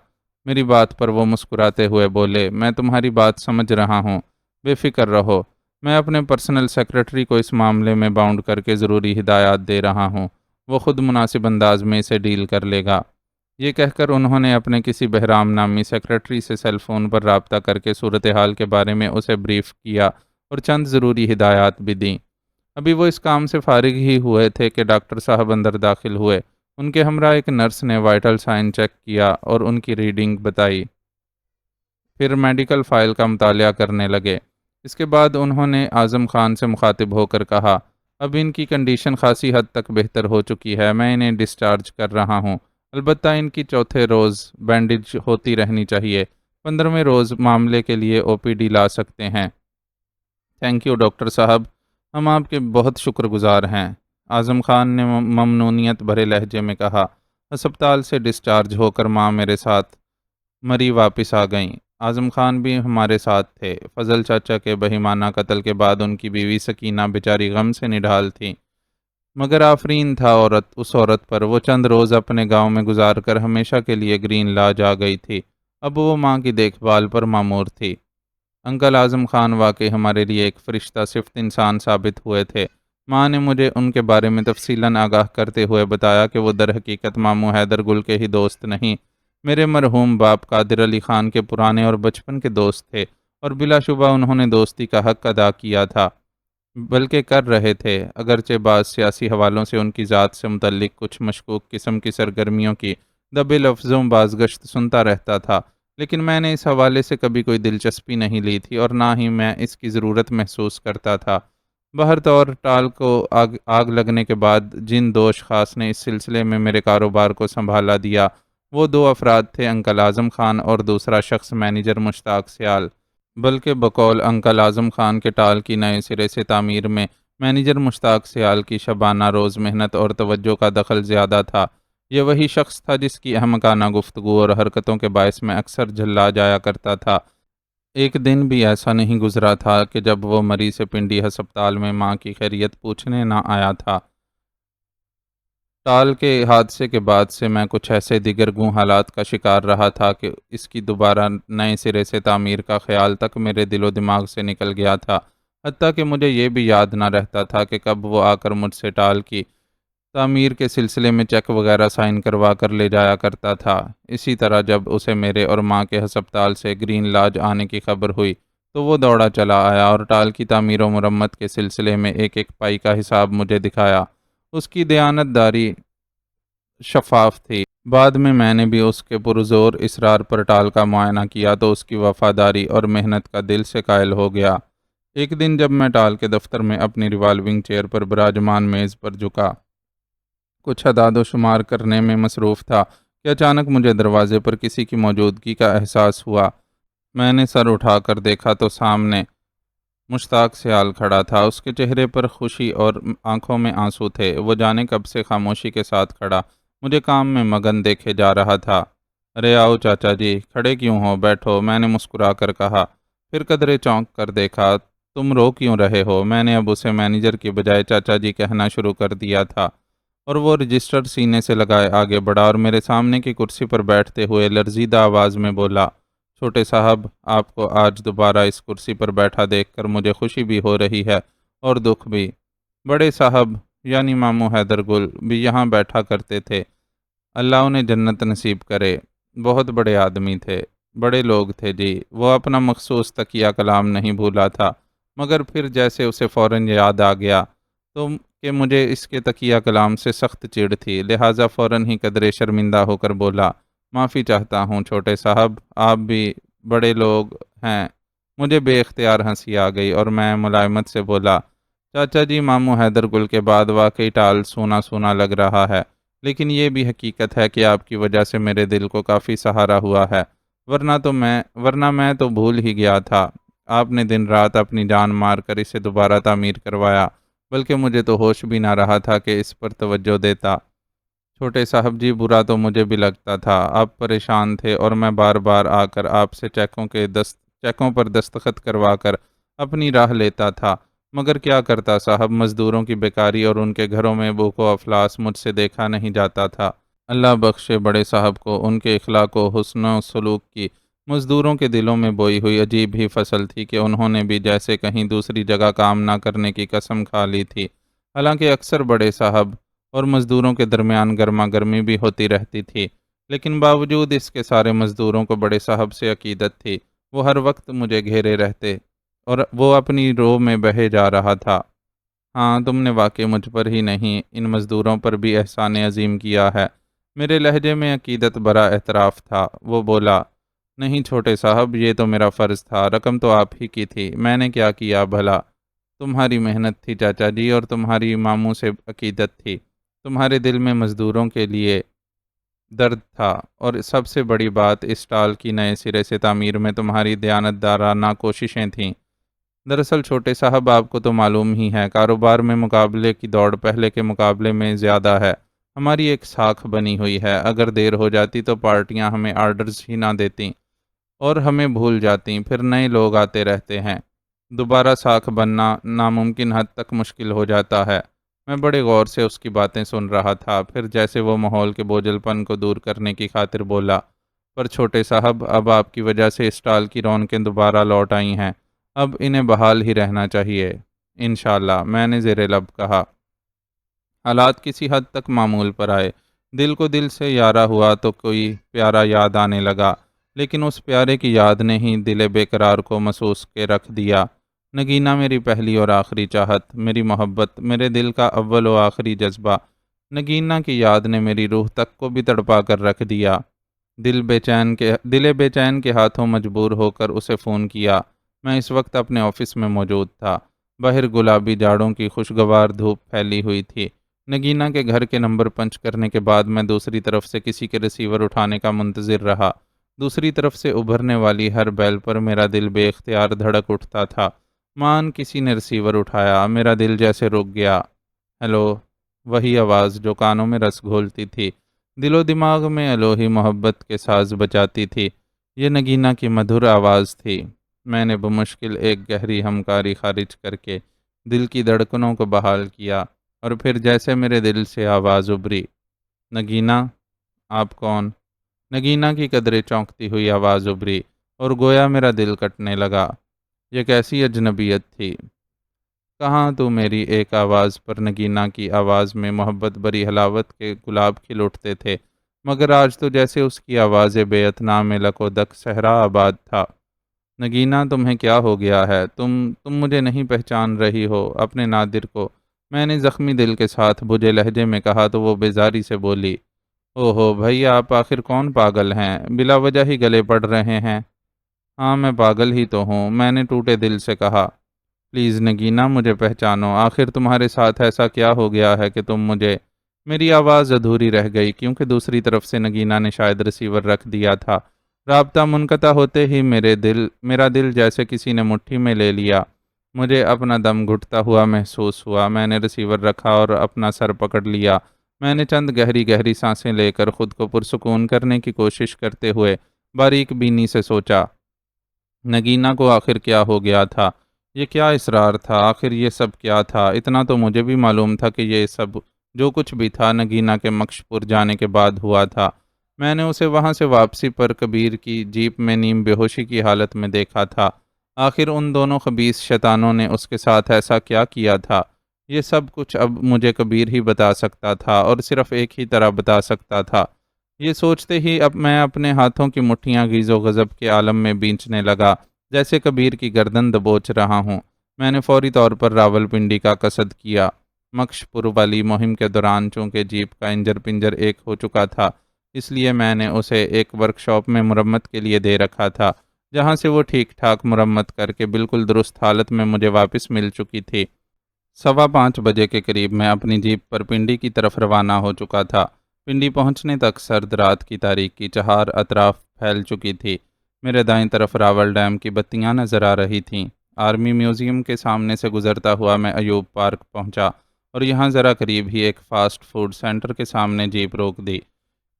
میری بات پر وہ مسکراتے ہوئے بولے، میں تمہاری بات سمجھ رہا ہوں، بے فکر رہو، میں اپنے پرسنل سیکرٹری کو اس معاملے میں باؤنڈ کر کے ضروری ہدایات دے رہا ہوں، وہ خود مناسب انداز میں اسے ڈیل کر لے گا۔ یہ کہہ کر انہوں نے اپنے کسی بہرام نامی سیکرٹری سے سیل فون پر رابطہ کر کے صورتحال کے بارے میں اسے بریف کیا اور چند ضروری ہدایات بھی دیں۔ ابھی وہ اس کام سے فارغ ہی ہوئے تھے کہ ڈاکٹر صاحب اندر داخل ہوئے۔ ان کے ہمراہ ایک نرس نے وائٹل سائن چیک کیا اور ان کی ریڈنگ بتائی، پھر میڈیکل فائل کا مطالعہ کرنے لگے۔ اس کے بعد انہوں نے اعظم خان سے مخاطب ہو کر کہا، اب ان کی کنڈیشن خاصی حد تک بہتر ہو چکی ہے، میں انہیں ڈسچارج کر رہا ہوں، البتہ ان کی چوتھے روز بینڈیج ہوتی رہنی چاہیے، 15ویں روز معاملے کے لیے او پی ڈی لا سکتے ہیں۔ تھینک یو ڈاکٹر صاحب، ہم آپ کے بہت شکر گزار ہیں، اعظم خان نے ممنونیت بھرے لہجے میں کہا۔ ہسپتال سے ڈسچارج ہو کر ماں میرے ساتھ مری واپس آ گئیں۔ اعظم خان بھی ہمارے ساتھ تھے۔ فضل چاچا کے بہیمانہ قتل کے بعد ان کی بیوی سکینہ بیچاری غم سے نڈھال تھی، مگر آفرین تھا اس عورت پر، وہ چند روز اپنے گاؤں میں گزار کر ہمیشہ کے لیے گرین لاج آ گئی تھی۔ اب وہ ماں کی دیکھ بھال پر مامور تھی۔ انکل اعظم خان واقعی ہمارے لیے ایک فرشتہ صفت انسان ثابت ہوئے تھے۔ ماں نے مجھے ان کے بارے میں تفصیلاً آگاہ کرتے ہوئے بتایا کہ وہ در حقیقت ماموں حیدر گل کے ہی دوست نہیں، میرے مرحوم باپ قادر علی خان کے پرانے اور بچپن کے دوست تھے، اور بلا شبہ انہوں نے دوستی کا حق ادا کیا تھا، بلکہ کر رہے تھے، اگرچہ بعض سیاسی حوالوں سے ان کی ذات سے متعلق کچھ مشکوک قسم کی سرگرمیوں کی دبے لفظوں بازگشت سنتا رہتا تھا، لیکن میں نے اس حوالے سے کبھی کوئی دلچسپی نہیں لی تھی اور نہ ہی میں اس کی ضرورت محسوس کرتا تھا۔ بہرطور ٹال کو آگ لگنے کے بعد جن دو اشخاص نے اس سلسلے میں میرے کاروبار کو سنبھالا دیا، وہ دو افراد تھے، انکل اعظم خان اور دوسرا شخص مینیجر مشتاق سیال، بلکہ بقول انکل اعظم خان کے ٹال کی نئے سرے سے تعمیر میں مینیجر مشتاق سیال کی شبانہ روز محنت اور توجہ کا دخل زیادہ تھا۔ یہ وہی شخص تھا جس کی احمقانہ گفتگو اور حرکتوں کے باعث میں اکثر جھلا جایا کرتا تھا۔ ایک دن بھی ایسا نہیں گزرا تھا کہ جب وہ مریض پنڈی ہسپتال میں ماں کی خیریت پوچھنے نہ آیا تھا۔ ٹال کے حادثے کے بعد سے میں کچھ ایسے دیگرگوں حالات کا شکار رہا تھا کہ اس کی دوبارہ نئے سرے سے تعمیر کا خیال تک میرے دل و دماغ سے نکل گیا تھا، حتیٰ کہ مجھے یہ بھی یاد نہ رہتا تھا کہ کب وہ آ کر مجھ سے ٹال کی تعمیر کے سلسلے میں چیک وغیرہ سائن کروا کر لے جایا کرتا تھا۔ اسی طرح جب اسے میرے اور ماں کے ہسپتال سے گرین لاج آنے کی خبر ہوئی تو وہ دوڑا چلا آیا اور ٹال کی تعمیر و مرمت کے سلسلے میں ایک ایک پائی کا حساب مجھے دکھایا۔ اس کی دیانت داری شفاف تھی۔ بعد میں نے بھی اس کے پرزور اصرار پر ٹال کا معائنہ کیا تو اس کی وفاداری اور محنت کا دل سے قائل ہو گیا۔ ایک دن جب میں ٹال کے دفتر میں اپنی ریوالونگ چیئر پر براجمان میز پر جھکا کچھ اعداد و شمار کرنے میں مصروف تھا کہ اچانک مجھے دروازے پر کسی کی موجودگی کا احساس ہوا۔ میں نے سر اٹھا کر دیکھا تو سامنے مشتاق سیال کھڑا تھا۔ اس کے چہرے پر خوشی اور آنکھوں میں آنسو تھے۔ وہ جانے کب سے خاموشی کے ساتھ کھڑا مجھے کام میں مگن دیکھے جا رہا تھا۔ ارے آؤ چاچا جی، کھڑے کیوں ہو، بیٹھو، میں نے مسکرا کر کہا۔ پھر قدرے چونک کر دیکھا، تم رو کیوں رہے ہو؟ میں نے اب اسے مینیجر کی بجائے چاچا جی کہنا شروع کر دیا تھا، اور وہ رجسٹر سینے سے لگائے آگے بڑھا اور میرے سامنے کی کرسی پر بیٹھتے ہوئے لرزیدہ آواز میں بولا، چھوٹے صاحب، آپ کو آج دوبارہ اس کرسی پر بیٹھا دیکھ کر مجھے خوشی بھی ہو رہی ہے اور دکھ بھی۔ بڑے صاحب یعنی ماموں حیدر گل بھی یہاں بیٹھا کرتے تھے، اللہ انہیں جنت نصیب کرے۔ بہت بڑے آدمی تھے، بڑے لوگ تھے جی۔ وہ اپنا مخصوص تکیہ کلام نہیں بھولا تھا، مگر پھر جیسے اسے فوراً یاد آ گیا تو کہ مجھے اس کے تکیہ کلام سے سخت چڑ تھی، لہٰذا فوراً ہی قدرے شرمندہ ہو کر بولا، معافی چاہتا ہوں چھوٹے صاحب، آپ بھی بڑے لوگ ہیں۔ مجھے بے اختیار ہنسی آ گئی اور میں ملائمت سے بولا، چاچا جی، ماموں حیدر گل کے بعد واقعی ٹال سونا سونا لگ رہا ہے، لیکن یہ بھی حقیقت ہے کہ آپ کی وجہ سے میرے دل کو کافی سہارا ہوا ہے، ورنہ میں تو بھول ہی گیا تھا۔ آپ نے دن رات اپنی جان مار کر اسے دوبارہ تعمیر کروایا، بلکہ مجھے تو ہوش بھی نہ رہا تھا کہ اس پر توجہ دیتا۔ چھوٹے صاحب جی، برا تو مجھے بھی لگتا تھا، آپ پریشان تھے اور میں بار بار آ کر آپ سے چیکوں پر دستخط کروا کر اپنی راہ لیتا تھا، مگر کیا کرتا صاحب، مزدوروں کی بیکاری اور ان کے گھروں میں بھوک و افلاس مجھ سے دیکھا نہیں جاتا تھا۔ اللہ بخشے بڑے صاحب کو، ان کے اخلاق و حسن و سلوک کی مزدوروں کے دلوں میں بوئی ہوئی عجیب ہی فصل تھی کہ انہوں نے بھی جیسے کہیں دوسری جگہ کام نہ کرنے کی قسم کھا لی تھی۔ حالانکہ اکثر بڑے صاحب اور مزدوروں کے درمیان گرما گرمی بھی ہوتی رہتی تھی، لیکن باوجود اس کے سارے مزدوروں کو بڑے صاحب سے عقیدت تھی۔ وہ ہر وقت مجھے گھیرے رہتے اور وہ اپنی رو میں بہے جا رہا تھا۔ ہاں، تم نے واقعی مجھ پر ہی نہیں، ان مزدوروں پر بھی احسان عظیم کیا ہے۔ میرے لہجے میں عقیدت برا اعتراف تھا۔ وہ بولا، نہیں چھوٹے صاحب، یہ تو میرا فرض تھا، رقم تو آپ ہی کی تھی، میں نے کیا کیا بھلا؟ تمہاری محنت تھی چاچا جی، اور تمہاری ماموں سے عقیدت تھی، تمہارے دل میں مزدوروں کے لیے درد تھا، اور سب سے بڑی بات، اس ٹال کی نئے سرے سے تعمیر میں تمہاری دیانتدارانہ کوششیں تھیں۔ دراصل چھوٹے صاحب، آپ کو تو معلوم ہی ہے، کاروبار میں مقابلے کی دوڑ پہلے کے مقابلے میں زیادہ ہے۔ ہماری ایک ساکھ بنی ہوئی ہے، اگر دیر ہو جاتی تو پارٹیاں ہمیں آرڈرز ہی نہ دیتیں اور ہمیں بھول جاتیں، پھر نئے لوگ آتے رہتے ہیں، دوبارہ ساکھ بننا ناممکن حد تک مشکل ہو جاتا ہے۔ میں بڑے غور سے اس کی باتیں سن رہا تھا، پھر جیسے وہ ماحول کے بوجھل پن کو دور کرنے کی خاطر بولا، پر چھوٹے صاحب، اب آپ کی وجہ سے اس ٹال کی رونقیں دوبارہ لوٹ آئی ہیں، اب انہیں بحال ہی رہنا چاہیے۔ انشاءاللہ، میں نے زیر لب کہا۔ حالات کسی حد تک معمول پر آئے، دل کو دل سے یارا ہوا تو کوئی پیارا یاد آنے لگا، لیکن اس پیارے کی یاد نے ہی دل بے قرار کو محسوس کے رکھ دیا۔ نگینہ میری پہلی اور آخری چاہت، میری محبت، میرے دل کا اول و آخری جذبہ، نگینہ کی یاد نے میری روح تک کو بھی تڑپا کر رکھ دیا۔ دل بے چین کے ہاتھوں مجبور ہو کر اسے فون کیا۔ میں اس وقت اپنے آفس میں موجود تھا۔ باہر گلابی جاڑوں کی خوشگوار دھوپ پھیلی ہوئی تھی۔ نگینہ کے گھر کے نمبر پنچ کرنے کے بعد میں دوسری طرف سے کسی کے ریسیور اٹھانے کا منتظر رہا۔ دوسری طرف سے ابھرنے والی ہر بیل پر میرا دل بے اختیار دھڑک اٹھتا تھا۔ مان کسی نے ریسیور اٹھایا، میرا دل جیسے رک گیا۔ ہیلو، وہی آواز جو کانوں میں رس گھولتی تھی، دل و دماغ میں الوہی محبت کے ساز بجاتی تھی، یہ نگینہ کی مدھر آواز تھی۔ میں نے بمشکل ایک گہری ہمکاری خارج کر کے دل کی دھڑکنوں کو بحال کیا، اور پھر جیسے میرے دل سے آواز ابھری، نگینہ، آپ کون؟ نگینہ کی قدرے چونکتی ہوئی آواز ابھری، اور گویا میرا دل کٹنے لگا۔ یہ کیسی اجنبیت تھی! کہاں تو میری ایک آواز پر نگینہ کی آواز میں محبت بری حلاوت کے گلاب کھل اٹھتے تھے، مگر آج تو جیسے اس کی آواز بے اتنا میں لک و دک صحرا آباد تھا۔ نگینہ، تمہیں کیا ہو گیا ہے؟ تم مجھے نہیں پہچان رہی ہو، اپنے نادر کو؟ میں نے زخمی دل کے ساتھ بجھے لہجے میں کہا تو وہ بیزاری سے بولی، اوہو بھائی، آپ آخر کون پاگل ہیں؟ بلا وجہ ہی گلے پڑ رہے ہیں۔ ہاں، میں پاگل ہی تو ہوں، میں نے ٹوٹے دل سے کہا۔ پلیز نگینہ، مجھے پہچانو، آخر تمہارے ساتھ ایسا کیا ہو گیا ہے کہ تم مجھے… میری آواز ادھوری رہ گئی، کیونکہ دوسری طرف سے نگینہ نے شاید ریسیور رکھ دیا تھا۔ رابطہ منقطع ہوتے ہی میرا دل جیسے کسی نے مٹھی میں لے لیا۔ مجھے اپنا دم گھٹتا ہوا محسوس ہوا۔ میں نے ریسیور رکھا اور اپنا سر پکڑ لیا۔ میں نے چند گہری گہری سانسیں لے کر خود کو پرسکون کرنے کی کوشش کرتے ہوئے باریک بینی سے سوچا، نگینہ کو آخر کیا ہو گیا تھا؟ یہ کیا اصرار تھا؟ آخر یہ سب کیا تھا؟ اتنا تو مجھے بھی معلوم تھا کہ یہ سب جو کچھ بھی تھا نگینہ کے مکش پور جانے کے بعد ہوا تھا۔ میں نے اسے وہاں سے واپسی پر کبیر کی جیپ میں نیم بے ہوشی کی حالت میں دیکھا تھا۔ آخر ان دونوں خبیث شیطانوں نے اس کے ساتھ ایسا کیا کیا تھا؟ یہ سب کچھ اب مجھے کبیر ہی بتا سکتا تھا، اور صرف ایک ہی طرح بتا سکتا تھا۔ یہ سوچتے ہی اب میں اپنے ہاتھوں کی مٹھیاں غیظ و غضب کے عالم میں بینچنے لگا، جیسے کبیر کی گردن دبوچ رہا ہوں۔ میں نے فوری طور پر راولپنڈی کا قصد کیا۔ مکش پور والی مہم کے دوران چونکہ جیپ کا انجر پنجر ایک ہو چکا تھا، اس لیے میں نے اسے ایک ورکشاپ میں مرمت کے لیے دے رکھا تھا، جہاں سے وہ ٹھیک ٹھاک مرمت کر کے بالکل درست حالت میں مجھے واپس مل چکی تھی۔ 5:15 کے قریب میں اپنی جیپ پر پنڈی کی طرف روانہ ہو چکا تھا۔ پنڈی پہنچنے تک سرد رات کی تاریک کی چہار اطراف پھیل چکی تھی۔ میرے دائیں طرف راول ڈیم کی بتیاں نظر آ رہی تھیں۔ آرمی میوزیم کے سامنے سے گزرتا ہوا میں ایوب پارک پہنچا اور یہاں ذرا قریب ہی ایک فاسٹ فوڈ سینٹر کے سامنے جیپ روک دی۔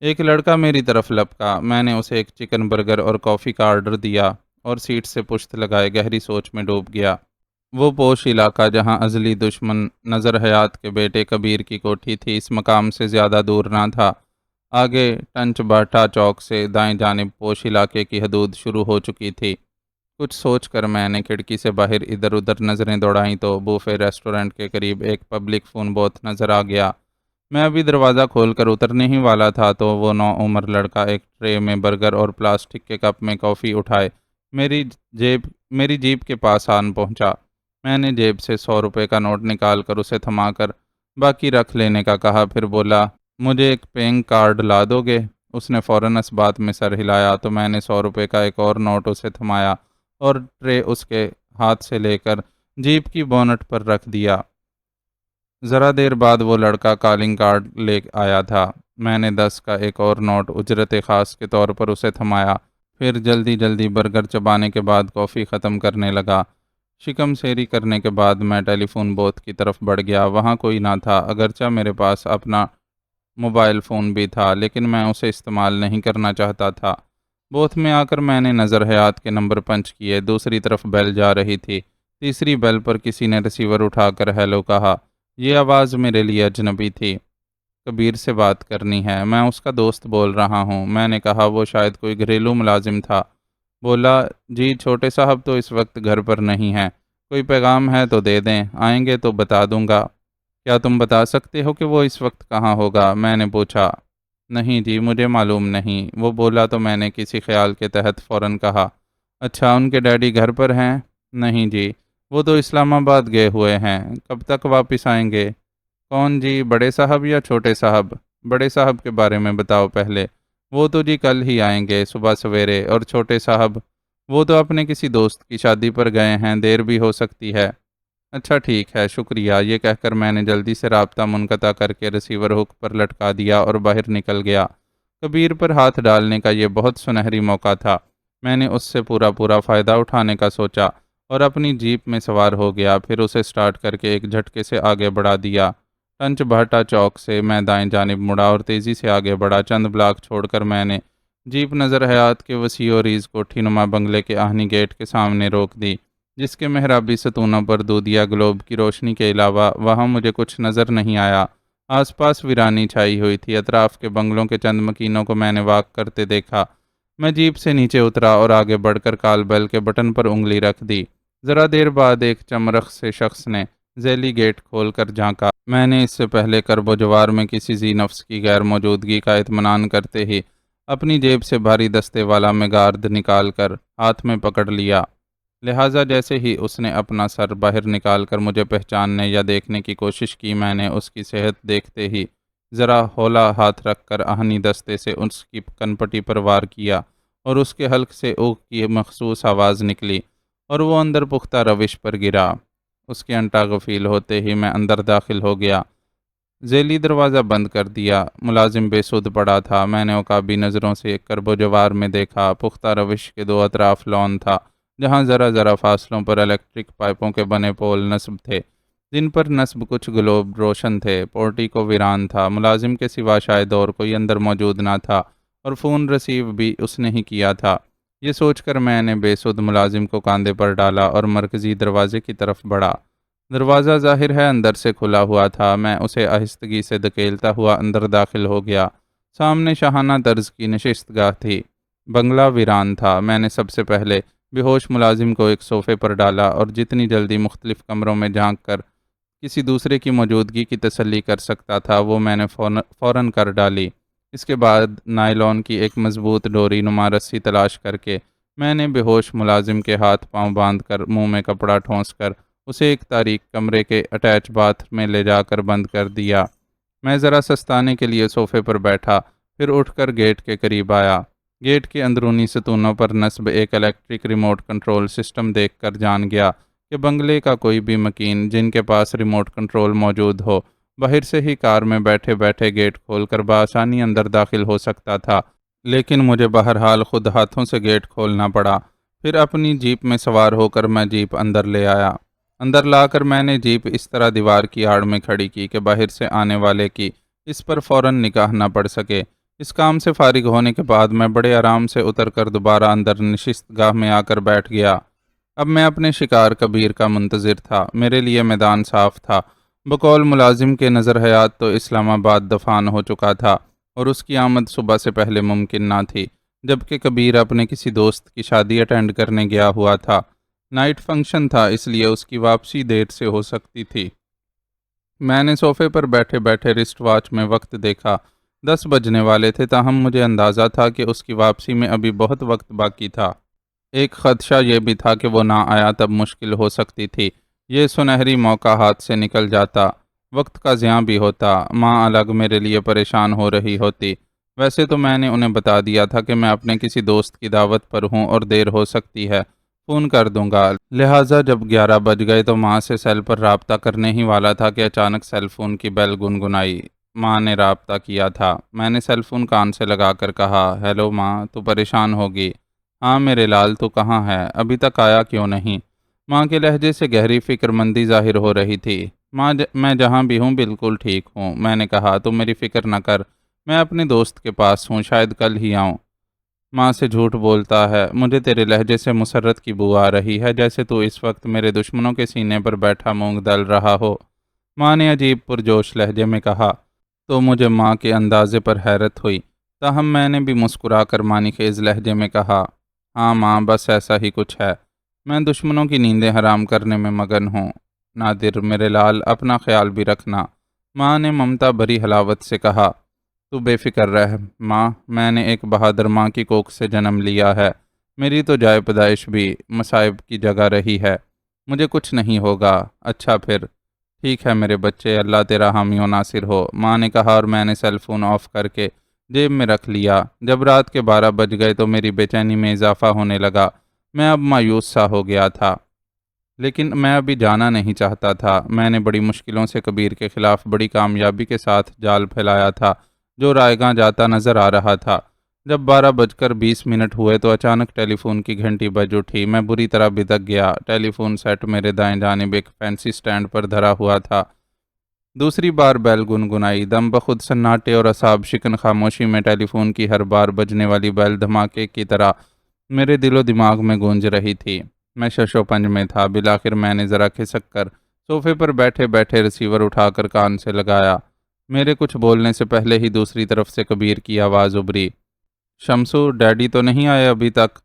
ایک لڑکا میری طرف لپکا۔ میں نے اسے ایک چکن برگر اور کافی کا آرڈر دیا اور سیٹ سے پشت لگائے گہری سوچ میں ڈوب گیا۔ وہ پوش علاقہ جہاں ازلی دشمن نظر حیات کے بیٹے کبیر کی کوٹھی تھی، اس مقام سے زیادہ دور نہ تھا۔ آگے ٹنچ باٹا چوک سے دائیں جانب پوش علاقے کی حدود شروع ہو چکی تھی۔ کچھ سوچ کر میں نے کھڑکی سے باہر ادھر ادھر نظریں دوڑائیں تو بوفے ریسٹورنٹ کے قریب ایک پبلک فون بوتھ نظر آ گیا۔ میں ابھی دروازہ کھول کر اترنے ہی والا تھا تو وہ نوعمر لڑکا ایک ٹرے میں برگر اور پلاسٹک کے کپ میں کافی اٹھائے میری جیپ کے پاس آن پہنچا۔ میں نے جیب سے 100 روپے کا نوٹ نکال کر اسے تھما کر باقی رکھ لینے کا کہا، پھر بولا، مجھے ایک پینگ کارڈ لا دو گے؟ اس نے فوراً اس بات میں سر ہلایا تو میں نے 100 روپے کا ایک اور نوٹ اسے تھمایا اور ٹرے اس کے ہاتھ سے لے کر جیپ کی بونٹ پر رکھ دیا۔ ذرا دیر بعد وہ لڑکا کالنگ کارڈ لے آیا تھا۔ میں نے 10 کا ایک اور نوٹ اجرت خاص کے طور پر اسے تھمایا، پھر جلدی جلدی برگر چبانے کے بعد کافی ختم کرنے لگا۔ شکم سیری کرنے کے بعد میں ٹیلی فون بوتھ کی طرف بڑھ گیا۔ وہاں کوئی نہ تھا، اگرچہ میرے پاس اپنا موبائل فون بھی تھا، لیکن میں اسے استعمال نہیں کرنا چاہتا تھا۔ بوتھ میں آ کر میں نے نظر حیات کے نمبر پنچ کیے۔ دوسری طرف بیل جا رہی تھی۔ تیسری بیل پر کسی نے ریسیور اٹھا کر ہیلو کہا۔ یہ آواز میرے لیے اجنبی تھی۔ کبیر سے بات کرنی ہے، میں اس کا دوست بول رہا ہوں، میں نے کہا۔ وہ شاید کوئی گھریلو ملازم تھا۔ بولا، جی چھوٹے صاحب تو اس وقت گھر پر نہیں ہیں، کوئی پیغام ہے تو دے دیں، آئیں گے تو بتا دوں گا۔ کیا تم بتا سکتے ہو کہ وہ اس وقت کہاں ہوگا؟ میں نے پوچھا۔ نہیں جی، مجھے معلوم نہیں، وہ بولا تو میں نے کسی خیال کے تحت فوراً کہا، اچھا ان کے ڈیڈی گھر پر ہیں؟ نہیں جی، وہ تو اسلام آباد گئے ہوئے ہیں، کب تک واپس آئیں گے؟ کون جی، بڑے صاحب یا چھوٹے صاحب؟ بڑے صاحب کے بارے میں بتاؤ پہلے۔ وہ تو جی کل ہی آئیں گے صبح سویرے، اور چھوٹے صاحب؟ وہ تو اپنے کسی دوست کی شادی پر گئے ہیں، دیر بھی ہو سکتی ہے۔ اچھا ٹھیک ہے، شکریہ۔ یہ کہہ کر میں نے جلدی سے رابطہ منقطع کر کے ریسیور ہک پر لٹکا دیا اور باہر نکل گیا۔ کبیر پر ہاتھ ڈالنے کا یہ بہت سنہری موقع تھا۔ میں نے اس سے پورا فائدہ اٹھانے کا سوچا اور اپنی جیپ میں سوار ہو گیا، پھر اسے سٹارٹ کر کے ایک جھٹکے سے آگے بڑھا دیا۔ ٹنچ بھاٹا چوک سے میں دائیں جانب مڑا اور تیزی سے آگے بڑھا۔ چند بلاک چھوڑ کر میں نے جیپ نظر حیات کے وسیع و ریز کوٹھی نما بنگلے کے آہنی گیٹ کے سامنے روک دی، جس کے محرابی ستونوں پر دودھیا گلوب کی روشنی کے علاوہ وہاں مجھے کچھ نظر نہیں آیا۔ آس پاس ویرانی چھائی ہوئی تھی۔ اطراف کے بنگلوں کے چند مکینوں کو میں نے واک کرتے دیکھا۔ میں جیپ سے نیچے اترا اور آگے بڑھ کر کال بیل کے بٹن پر انگلی رکھ دی۔ ذرا دیر بعد ایک چمرخ سے شخص نے ذیلی گیٹ کھول کر جھانکا۔ میں نے اس سے پہلے کرب و جوار میں کسی ذی نفس کی غیر موجودگی کا اطمینان کرتے ہی اپنی جیب سے بھاری دستے والا میگارد نکال کر ہاتھ میں پکڑ لیا، لہٰذا جیسے ہی اس نے اپنا سر باہر نکال کر مجھے پہچاننے یا دیکھنے کی کوشش کی، میں نے اس کی صحت دیکھتے ہی ذرا ہولا ہاتھ رکھ کر آہنی دستے سے اس کی کنپٹی پر وار کیا اور اس کے حلق سے اوک کی مخصوص آواز نکلی اور وہ اندر پختہ روش پر گرا۔ اس کے انٹا غفیل ہوتے ہی میں اندر داخل ہو گیا، ذیلی دروازہ بند کر دیا۔ ملازم بے سود پڑا تھا۔ میں نے عقابی نظروں سے کرب و جوار میں دیکھا۔ پختہ روش کے دو اطراف لون تھا، جہاں ذرا فاصلوں پر الیکٹرک پائپوں کے بنے پول نصب تھے، جن پر نصب کچھ گلوب روشن تھے۔ پورٹیکو ویران تھا، ملازم کے سوا شاید اور کوئی اندر موجود نہ تھا، اور فون ریسیو بھی اس نے ہی کیا تھا۔ یہ سوچ کر میں نے بے سود ملازم کو کاندھے پر ڈالا اور مرکزی دروازے کی طرف بڑھا۔ دروازہ ظاہر ہے اندر سے کھلا ہوا تھا۔ میں اسے آہستگی سے دھکیلتا ہوا اندر داخل ہو گیا۔ سامنے شاہانہ طرز کی نشست گاہ تھی۔ بنگلہ ویران تھا۔ میں نے سب سے پہلے بے ہوش ملازم کو ایک صوفے پر ڈالا اور جتنی جلدی مختلف کمروں میں جھانک کر کسی دوسرے کی موجودگی کی تسلی کر سکتا تھا وہ میں نے فوراً کر ڈالی۔ اس کے بعد نائلون کی ایک مضبوط ڈوری نما رسی تلاش کر کے میں نے بے ہوش ملازم کے ہاتھ پاؤں باندھ کر منہ میں کپڑا ٹھونس کر اسے ایک تاریک کمرے کے اٹیچ باتھ میں لے جا کر بند کر دیا۔ میں ذرا سستانے کے لیے صوفے پر بیٹھا، پھر اٹھ کر گیٹ کے قریب آیا۔ گیٹ کے اندرونی ستونوں پر نصب ایک الیکٹرک ریموٹ کنٹرول سسٹم دیکھ کر جان گیا کہ بنگلے کا کوئی بھی مکین جن کے پاس ریموٹ کنٹرول موجود ہو باہر سے ہی کار میں بیٹھے بیٹھے گیٹ کھول کر بآسانی اندر داخل ہو سکتا تھا، لیکن مجھے بہرحال خود ہاتھوں سے گیٹ کھولنا پڑا۔ پھر اپنی جیپ میں سوار ہو کر میں جیپ اندر لے آیا۔ اندر لا کر میں نے جیپ اس طرح دیوار کی آڑ میں کھڑی کی کہ باہر سے آنے والے کی اس پر فوراً نگاہ نہ پڑ سکے۔ اس کام سے فارغ ہونے کے بعد میں بڑے آرام سے اتر کر دوبارہ اندر نشست گاہ میں آ کر بیٹھ گیا۔ اب میں اپنے شکار کبیر کا منتظر تھا۔ میرے لیے میدان صاف تھا۔ بقول ملازم کے نظر حیات تو اسلام آباد دفان ہو چکا تھا اور اس کی آمد صبح سے پہلے ممکن نہ تھی، جبکہ کبیر اپنے کسی دوست کی شادی اٹینڈ کرنے گیا ہوا تھا۔ نائٹ فنکشن تھا، اس لیے اس کی واپسی دیر سے ہو سکتی تھی۔ میں نے صوفے پر بیٹھے بیٹھے رسٹ واچ میں وقت دیکھا۔ 10 بجنے والے تھے، تاہم مجھے اندازہ تھا کہ اس کی واپسی میں ابھی بہت وقت باقی تھا۔ ایک خدشہ یہ بھی تھا کہ وہ نہ آیا تب مشکل ہو سکتی تھی۔ یہ سنہری موقع ہاتھ سے نکل جاتا، وقت کا ضیاع بھی ہوتا، ماں الگ میرے لیے پریشان ہو رہی ہوتی۔ ویسے تو میں نے انہیں بتا دیا تھا کہ میں اپنے کسی دوست کی دعوت پر ہوں اور دیر ہو سکتی ہے، فون کر دوں گا۔ لہٰذا جب 11 بج گئے تو ماں سے سیل پر رابطہ کرنے ہی والا تھا کہ اچانک سیل فون کی بیل گنگنائی۔ ماں نے رابطہ کیا تھا۔ میں نے سیل فون کان سے لگا کر کہا، ہیلو ماں، تو پریشان ہوگی؟ ہاں میرے لال، تو کہاں ہے؟ ابھی تک آیا کیوں نہیں؟ ماں کے لہجے سے گہری فکر مندی ظاہر ہو رہی تھی۔ ماں میں جہاں بھی ہوں بالکل ٹھیک ہوں، میں نے کہا، تم میری فکر نہ کر، میں اپنے دوست کے پاس ہوں، شاید کل ہی آؤں۔ ماں سے جھوٹ بولتا ہے، مجھے تیرے لہجے سے مسرت کی بو آ رہی ہے، جیسے تو اس وقت میرے دشمنوں کے سینے پر بیٹھا مونگ دل رہا ہو۔ ماں نے عجیب پرجوش لہجے میں کہا۔ تو مجھے ماں کے اندازے پر حیرت ہوئی، تاہم میں نے بھی مسکرا کر معنی خیز لہجے میں کہا، ہاں ماں، بس ایسا ہی کچھ ہے، میں دشمنوں کی نیندیں حرام کرنے میں مگن ہوں۔ نادر میرے لال، اپنا خیال بھی رکھنا، ماں نے ممتا بھری حلاوت سے کہا۔ تو بے فکر رہ ماں، میں نے ایک بہادر ماں کی کوکھ سے جنم لیا ہے، میری تو جائے پیدائش بھی مصائب کی جگہ رہی ہے، مجھے کچھ نہیں ہوگا۔ اچھا پھر ٹھیک ہے میرے بچے، اللہ تیرا حامی و ناصر ہو، ماں نے کہا، اور میں نے سیل فون آف کر کے جیب میں رکھ لیا۔ جب رات کے 12 بج گئے تو میری بے چینی میں اضافہ ہونے لگا۔ میں اب مایوس سا ہو گیا تھا، لیکن میں ابھی جانا نہیں چاہتا تھا۔ میں نے بڑی مشکلوں سے کبیر کے خلاف بڑی کامیابی کے ساتھ جال پھیلایا تھا جو رائیگاں جاتا نظر آ رہا تھا۔ جب 12:20 ہوئے تو اچانک ٹیلی فون کی گھنٹی بج اٹھی۔ میں بری طرح بدک گیا۔ ٹیلی فون سیٹ میرے دائیں جانب ایک فینسی سٹینڈ پر دھرا ہوا تھا۔ دوسری بار بیل گنگنائی۔ دم بخود سناٹے اور اعصاب شکن خاموشی میں ٹیلی فون کی ہر بار بجنے والی بیل دھماکے کی طرح میرے دل و دماغ میں گونج رہی تھی۔ میں شش و پنج میں تھا۔ بالآخر میں نے ذرا کھسک کر صوفے پر بیٹھے بیٹھے ریسیور اٹھا کر کان سے لگایا۔ میرے کچھ بولنے سے پہلے ہی دوسری طرف سے کبیر کی آواز ابھری، شمسو، ڈیڈی تو نہیں آئے ابھی تک؟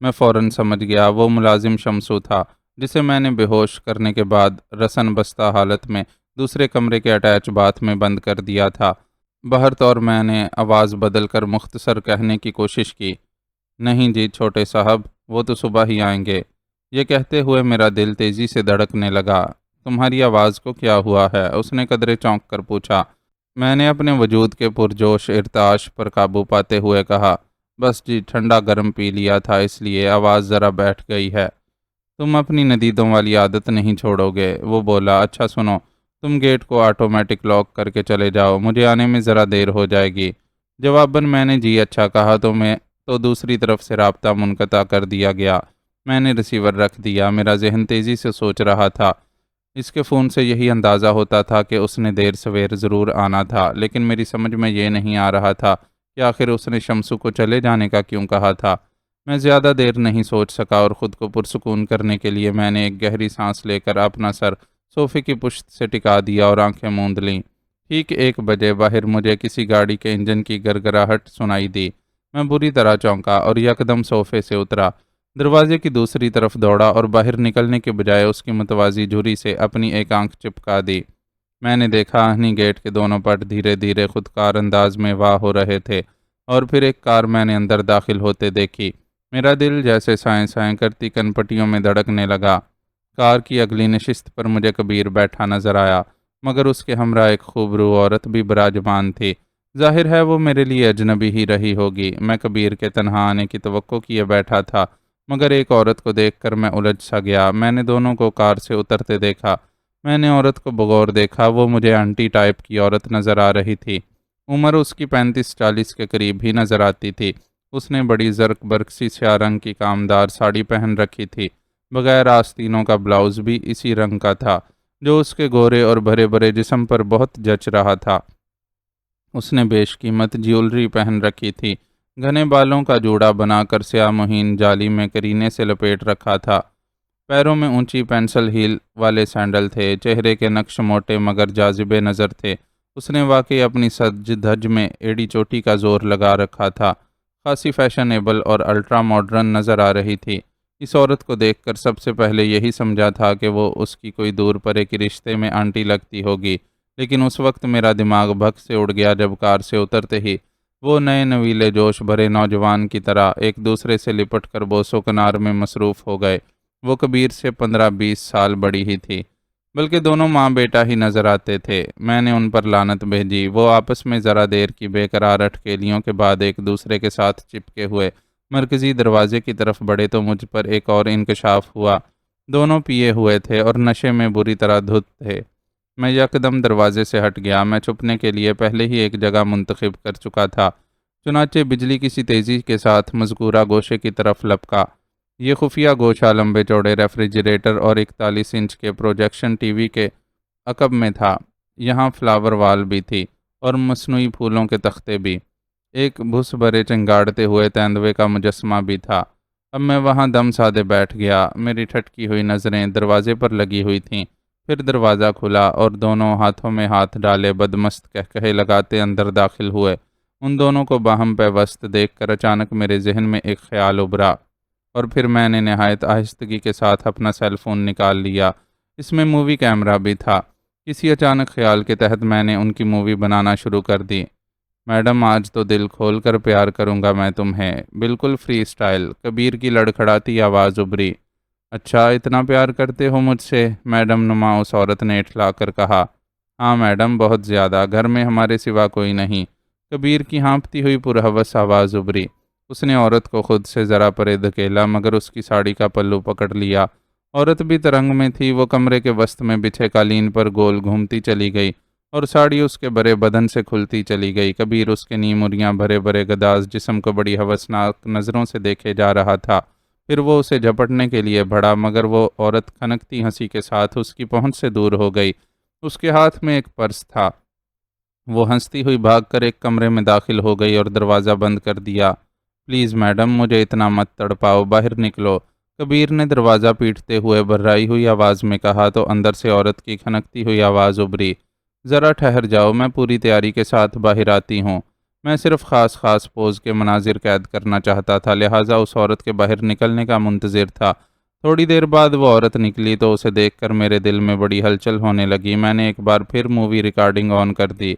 میں فوراً سمجھ گیا وہ ملازم شمسو تھا جسے میں نے بے ہوش کرنے کے بعد رسن بستہ حالت میں دوسرے کمرے کے اٹیچ باتھ میں بند کر دیا تھا۔ بہر طور میں نے آواز بدل کر مختصر کہنے کی کوشش کی، نہیں جی چھوٹے صاحب، وہ تو صبح ہی آئیں گے۔ یہ کہتے ہوئے میرا دل تیزی سے دھڑکنے لگا۔ تمہاری آواز کو کیا ہوا ہے؟ اس نے قدرے چونک کر پوچھا۔ میں نے اپنے وجود کے پرجوش ارتعاش پر قابو پاتے ہوئے کہا، بس جی ٹھنڈا گرم پی لیا تھا اس لیے آواز ذرا بیٹھ گئی ہے۔ تم اپنی ندیدوں والی عادت نہیں چھوڑو گے؟ وہ بولا۔ اچھا سنو، تم گیٹ کو آٹومیٹک لاک کر کے چلے جاؤ، مجھے آنے میں ذرا دیر ہو جائے گی۔ جواباً میں نے جی اچھا کہا تو دوسری طرف سے رابطہ منقطع کر دیا گیا۔ میں نے ریسیور رکھ دیا۔ میرا ذہن تیزی سے سوچ رہا تھا۔ اس کے فون سے یہی اندازہ ہوتا تھا کہ اس نے دیر سویر ضرور آنا تھا، لیکن میری سمجھ میں یہ نہیں آ رہا تھا کہ آخر اس نے شمسو کو چلے جانے کا کیوں کہا تھا۔ میں زیادہ دیر نہیں سوچ سکا اور خود کو پرسکون کرنے کے لیے میں نے ایک گہری سانس لے کر اپنا سر صوفے کی پشت سے ٹکا دیا اور آنکھیں موند لیں۔ ٹھیک 1 بجے باہر مجھے کسی گاڑی کے انجن کی گرگراہٹ سنائی دی۔ میں بری طرح چونکا اور یکدم صوفے سے اترا، دروازے کی دوسری طرف دوڑا اور باہر نکلنے کے بجائے اس کی متوازی جھری سے اپنی ایک آنکھ چپکا دی۔ میں نے دیکھا ہنی گیٹ کے دونوں پٹ دھیرے دھیرے خودکار انداز میں واہ ہو رہے تھے، اور پھر ایک کار میں نے اندر داخل ہوتے دیکھی۔ میرا دل جیسے سائیں سائیں کرتی کنپٹیوں میں دھڑکنے لگا۔ کار کی اگلی نشست پر مجھے کبیر بیٹھا نظر آیا، مگر اس کے ہمراہ ایک خوبرو عورت بھی براجمان تھی۔ ظاہر ہے وہ میرے لیے اجنبی ہی رہی ہوگی۔ میں کبیر کے تنہا آنے کی توقع کیے بیٹھا تھا، مگر ایک عورت کو دیکھ کر میں الجھ سا گیا۔ میں نے دونوں کو کار سے اترتے دیکھا۔ میں نے عورت کو بغور دیکھا۔ وہ مجھے آنٹی ٹائپ کی عورت نظر آ رہی تھی۔ عمر اس کی 35-40 کے قریب ہی نظر آتی تھی۔ اس نے بڑی زرق برقسی سیاہ رنگ کی کامدار ساڑی پہن رکھی تھی، بغیر آستینوں کا بلاؤز بھی اسی رنگ کا تھا، جو اس کے گورے اور بھرے بھرے جسم پر بہت جچ رہا تھا۔ اس نے بیش قیمت جیولری پہن رکھی تھی، گھنے بالوں کا جوڑا بنا کر سیاہ مہین جالی میں کرینے سے لپیٹ رکھا تھا۔ پیروں میں اونچی پینسل ہیل والے سینڈل تھے۔ چہرے کے نقش موٹے مگر جاذب نظر تھے۔ اس نے واقعی اپنی سج دھج میں ایڑی چوٹی کا زور لگا رکھا تھا۔ خاصی فیشنیبل اور الٹرا ماڈرن نظر آ رہی تھی۔ اس عورت کو دیکھ کر سب سے پہلے یہی سمجھا تھا کہ وہ اس کی کوئی دور پرے کے رشتے میں آنٹی لگتی ہوگی، لیکن اس وقت میرا دماغ بھگ سے اڑ گیا جب کار سے اترتے ہی وہ نئے نویلے جوش بھرے نوجوان کی طرح ایک دوسرے سے لپٹ کر بوسو کنار میں مصروف ہو گئے۔ وہ کبیر سے 15-20 سال بڑی ہی تھی، بلکہ دونوں ماں بیٹا ہی نظر آتے تھے۔ میں نے ان پر لعنت بھیجی۔ وہ آپس میں ذرا دیر کی بے قرار اٹکیلیوں کے بعد ایک دوسرے کے ساتھ چپکے ہوئے مرکزی دروازے کی طرف بڑھے تو مجھ پر ایک اور انکشاف ہوا۔ دونوں پیے ہوئے تھے اور نشے میں بری طرح دھت تھے۔ میں یکدم دروازے سے ہٹ گیا۔ میں چھپنے کے لیے پہلے ہی ایک جگہ منتخب کر چکا تھا، چنانچہ بجلی کسی تیزی کے ساتھ مذکورہ گوشے کی طرف لپکا۔ یہ خفیہ گوشہ لمبے چوڑے ریفریجریٹر اور 41 انچ کے پروجیکشن ٹی وی کے عقب میں تھا۔ یہاں فلاور وال بھی تھی اور مصنوعی پھولوں کے تختے بھی۔ ایک بھس بھرے چنگاڑتے ہوئے تیندوے کا مجسمہ بھی تھا۔ اب میں وہاں دم سادے بیٹھ گیا۔ میری ٹھٹکی ہوئی نظریں دروازے پر لگی ہوئی تھیں۔ پھر دروازہ کھلا اور دونوں ہاتھوں میں ہاتھ ڈالے بدمست کہکہے لگاتے اندر داخل ہوئے۔ ان دونوں کو باہم پیوست دیکھ کر اچانک میرے ذہن میں ایک خیال ابھرا، اور پھر میں نے نہایت آہستگی کے ساتھ اپنا سیل فون نکال لیا۔ اس میں مووی کیمرہ بھی تھا۔ کسی اچانک خیال کے تحت میں نے ان کی مووی بنانا شروع کر دی۔ میڈم آج تو دل کھول کر پیار کروں گا میں تمہیں، بالکل فری سٹائل۔ کبیر کی لڑکھڑاتی آواز ابھری۔ اچھا اتنا پیار کرتے ہو مجھ سے؟ میڈم نما اس عورت نے اٹھلا کر کہا۔ ہاں میڈم بہت زیادہ، گھر میں ہمارے سوا کوئی نہیں۔ کبیر کی ہانپتی ہوئی پرہوس آواز ابھری۔ اس نے عورت کو خود سے ذرا پرے دھکیلا مگر اس کی ساڑی کا پلو پکڑ لیا۔ عورت بھی ترنگ میں تھی۔ وہ کمرے کے وسط میں بچھے قالین پر گول گھومتی چلی گئی اور ساڑی اس کے بڑے بدن سے کھلتی چلی گئی۔ کبیر اس کے نیموریاں بھرے بھرے گداز جسم کو بڑی ہوسناک نظروں سے دیکھے جا رہا تھا۔ پھر وہ اسے جھپٹنے کے لیے بڑھا مگر وہ عورت کھنکتی ہنسی کے ساتھ اس کی پہنچ سے دور ہو گئی۔ اس کے ہاتھ میں ایک پرس تھا۔ وہ ہنستی ہوئی بھاگ کر ایک کمرے میں داخل ہو گئی اور دروازہ بند کر دیا۔ پلیز میڈم مجھے اتنا مت تڑپاؤ، باہر نکلو، کبیر نے دروازہ پیٹتے ہوئے بھررائی ہوئی آواز میں کہا تو اندر سے عورت کی کھنکتی ہوئی آواز ابھری۔ ذرا ٹھہر جاؤ، میں پوری تیاری کے ساتھ باہر آتی ہوں۔ میں صرف خاص پوز کے مناظر قید کرنا چاہتا تھا، لہٰذا اس عورت کے باہر نکلنے کا منتظر تھا۔ تھوڑی دیر بعد وہ عورت نکلی تو اسے دیکھ کر میرے دل میں بڑی ہلچل ہونے لگی۔ میں نے ایک بار پھر مووی ریکارڈنگ آن کر دی۔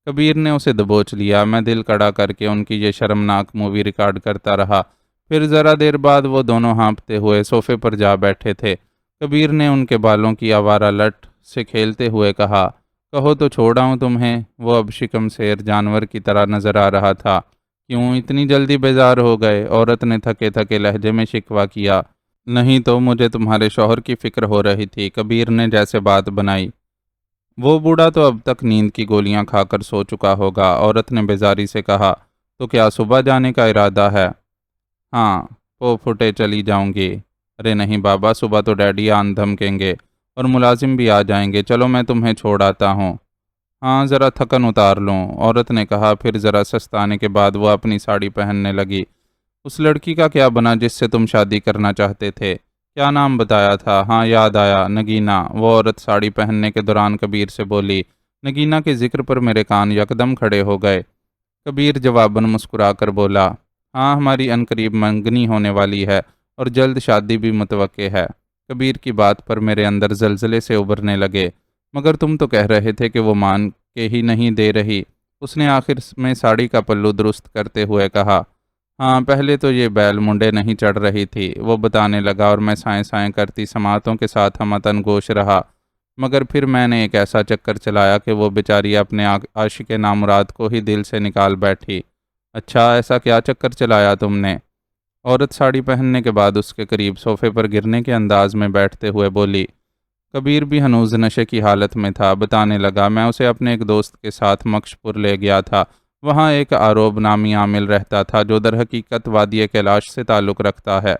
کبیر نے اسے دبوچ لیا۔ میں دل کڑا کر کے ان کی یہ شرمناک مووی ریکارڈ کرتا رہا۔ پھر ذرا دیر بعد وہ دونوں ہانپتے ہوئے صوفے پر جا بیٹھے تھے۔ کبیر نے ان کے بالوں کی آوارہ لٹ سے کھیلتے ہوئے کہا، کہو تو چھوڑ آؤں تمہیں۔ وہ اب شکم سیر جانور کی طرح نظر آ رہا تھا۔ کیوں اتنی جلدی بیزار ہو گئے؟ عورت نے تھکے تھکے لہجے میں شکوہ کیا۔ نہیں تو مجھے تمہارے شوہر کی فکر ہو رہی تھی، کبیر نے جیسے بات بنائی۔ وہ بوڑھا تو اب تک نیند کی گولیاں کھا کر سو چکا ہوگا، عورت نے بیزاری سے کہا۔ تو کیا صبح جانے کا ارادہ ہے؟ ہاں، پھٹے چلی جاؤں گی۔ ارے نہیں بابا، صبح تو ڈیڈی آن دھمکیں گے اور ملازم بھی آ جائیں گے۔ چلو میں تمہیں چھوڑ آتا ہوں۔ ہاں ذرا تھکن اتار لوں، عورت نے کہا۔ پھر ذرا سستانے کے بعد وہ اپنی ساڑی پہننے لگی۔ اس لڑکی کا کیا بنا جس سے تم شادی کرنا چاہتے تھے؟ کیا نام بتایا تھا؟ ہاں یاد آیا، نگینا۔ وہ عورت ساڑی پہننے کے دوران کبیر سے بولی۔ نگینا کے ذکر پر میرے کان یکدم کھڑے ہو گئے۔ کبیر جواباً مسکرا کر بولا، ہاں ہماری عنقریب منگنی ہونے والی ہے اور جلد شادی بھی متوقع ہے۔ کبیر کی بات پر میرے اندر زلزلے سے ابھرنے لگے۔ مگر تم تو کہہ رہے تھے کہ وہ مان کے ہی نہیں دے رہی۔ اس نے آخر میں ساڑی کا پلو درست کرتے ہوئے کہا۔ ہاں، پہلے تو یہ بیل منڈے نہیں چڑھ رہی تھی، وہ بتانے لگا، اور میں سائیں سائیں کرتی سماعتوں کے ساتھ ہمتن گوش رہا۔ مگر پھر میں نے ایک ایسا چکر چلایا کہ وہ بیچاری اپنے عاشق نامراد کو ہی دل سے نکال بیٹھی۔ اچھا، ایسا کیا چکر چلایا تم نے؟ عورت ساڑی پہننے کے بعد اس کے قریب صوفے پر گرنے کے انداز میں بیٹھتے ہوئے بولی۔ کبیر بھی ہنوز نشے کی حالت میں تھا، بتانے لگا، میں اسے اپنے ایک دوست کے ساتھ مکش پور لے گیا تھا۔ وہاں ایک آروب نامی عامل رہتا تھا جو در حقیقت وادی کیلاش سے تعلق رکھتا ہے۔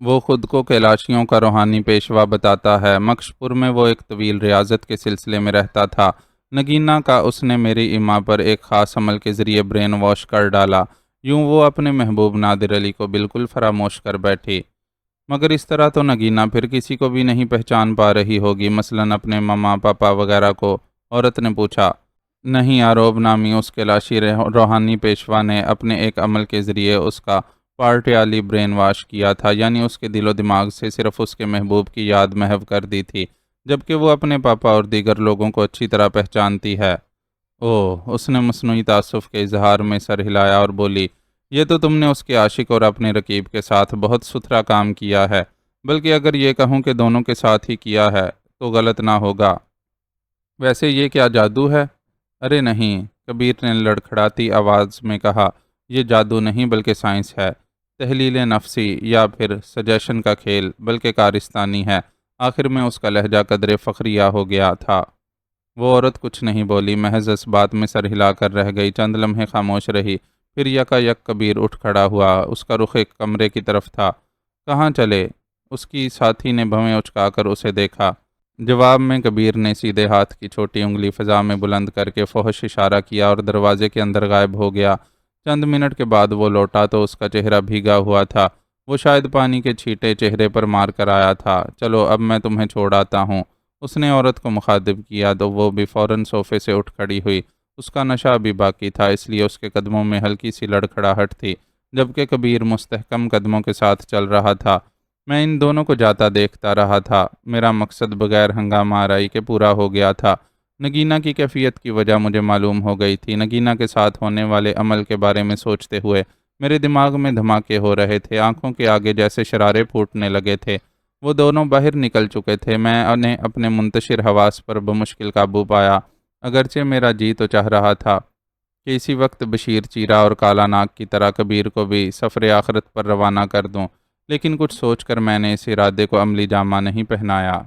وہ خود کو کیلاشیوں کا روحانی پیشوا بتاتا ہے۔ مکش پور میں وہ ایک طویل ریاضت کے سلسلے میں رہتا تھا۔ نگینا کا اس نے میری اماں پر ایک خاص عمل کے ذریعے برین واش کر ڈالا۔ یوں وہ اپنے محبوب نادر علی کو بالکل فراموش کر بیٹھی۔ مگر اس طرح تو نگینا پھر کسی کو بھی نہیں پہچان پا رہی ہوگی، مثلاً اپنے ماما پاپا وغیرہ کو؟ عورت نے پوچھا۔ نہیں، آروب نامی اس کیلاشی روحانی پیشوا نے اپنے ایک عمل کے ذریعے اس کا پارٹیالی برین واش کیا تھا، یعنی اس کے دل و دماغ سے صرف اس کے محبوب کی یاد محو کر دی تھی، جبکہ وہ اپنے پاپا اور دیگر لوگوں کو اچھی طرح پہچانتی ہے۔ اوہ، اس نے مصنوعی تعصب کے اظہار میں سر ہلایا اور بولی، یہ تو تم نے اس کے عاشق اور اپنے رقیب کے ساتھ بہت ستھرا کام کیا ہے، بلکہ اگر یہ کہوں کہ دونوں کے ساتھ ہی کیا ہے تو غلط نہ ہوگا۔ ویسے یہ کیا جادو ہے؟ ارے نہیں، کبیر نے لڑکھڑاتی آواز میں کہا، یہ جادو نہیں بلکہ سائنس ہے، تحلیل نفسی یا پھر سجیشن کا کھیل، بلکہ کارستانی ہے۔ آخر میں اس کا لہجہ قدرے فخریہ ہو گیا تھا۔ وہ عورت کچھ نہیں بولی، محض اس بات میں سر ہلا کر رہ گئی۔ چند لمحے خاموش رہی، پھر یکا یک کبیر اٹھ کھڑا ہوا۔ اس کا رخ ایک کمرے کی طرف تھا۔ کہاں چلے؟ اس کی ساتھی نے بھویں اچکا کر اسے دیکھا۔ جواب میں کبیر نے سیدھے ہاتھ کی چھوٹی انگلی فضا میں بلند کر کے فحش اشارہ کیا اور دروازے کے اندر غائب ہو گیا۔ چند منٹ کے بعد وہ لوٹا تو اس کا چہرہ بھیگا ہوا تھا۔ وہ شاید پانی کے چھینٹے چہرے پر مار کر آیا تھا۔ چلو اب میں تمہیں چھوڑ آتا ہوں، اس نے عورت کو مخاطب کیا تو وہ بھی فوراً صوفے سے اٹھ کھڑی ہوئی۔ اس کا نشہ بھی باقی تھا، اس لیے اس کے قدموں میں ہلکی سی لڑکھڑاہٹ تھی، جبکہ کبیر مستحکم قدموں کے ساتھ چل رہا تھا۔ میں ان دونوں کو جاتا دیکھتا رہا تھا۔ میرا مقصد بغیر ہنگامہ آرائی کے پورا ہو گیا تھا۔ نگینا کی کیفیت کی وجہ مجھے معلوم ہو گئی تھی۔ نگینا کے ساتھ ہونے والے عمل کے بارے میں سوچتے ہوئے میرے دماغ میں دھماکے ہو رہے تھے، آنکھوں کے آگے جیسے شرارے پھوٹنے لگے تھے۔ وہ دونوں باہر نکل چکے تھے۔ میں نے اپنے منتشر حواس پر بمشکل قابو پایا، اگرچہ میرا جی تو چاہ رہا تھا کہ اسی وقت بشیر چیرا اور کالا ناگ کی طرح کبیر کو بھی سفر آخرت پر روانہ کر دوں، لیکن کچھ سوچ کر میں نے اس ارادے کو عملی جامہ نہیں پہنایا۔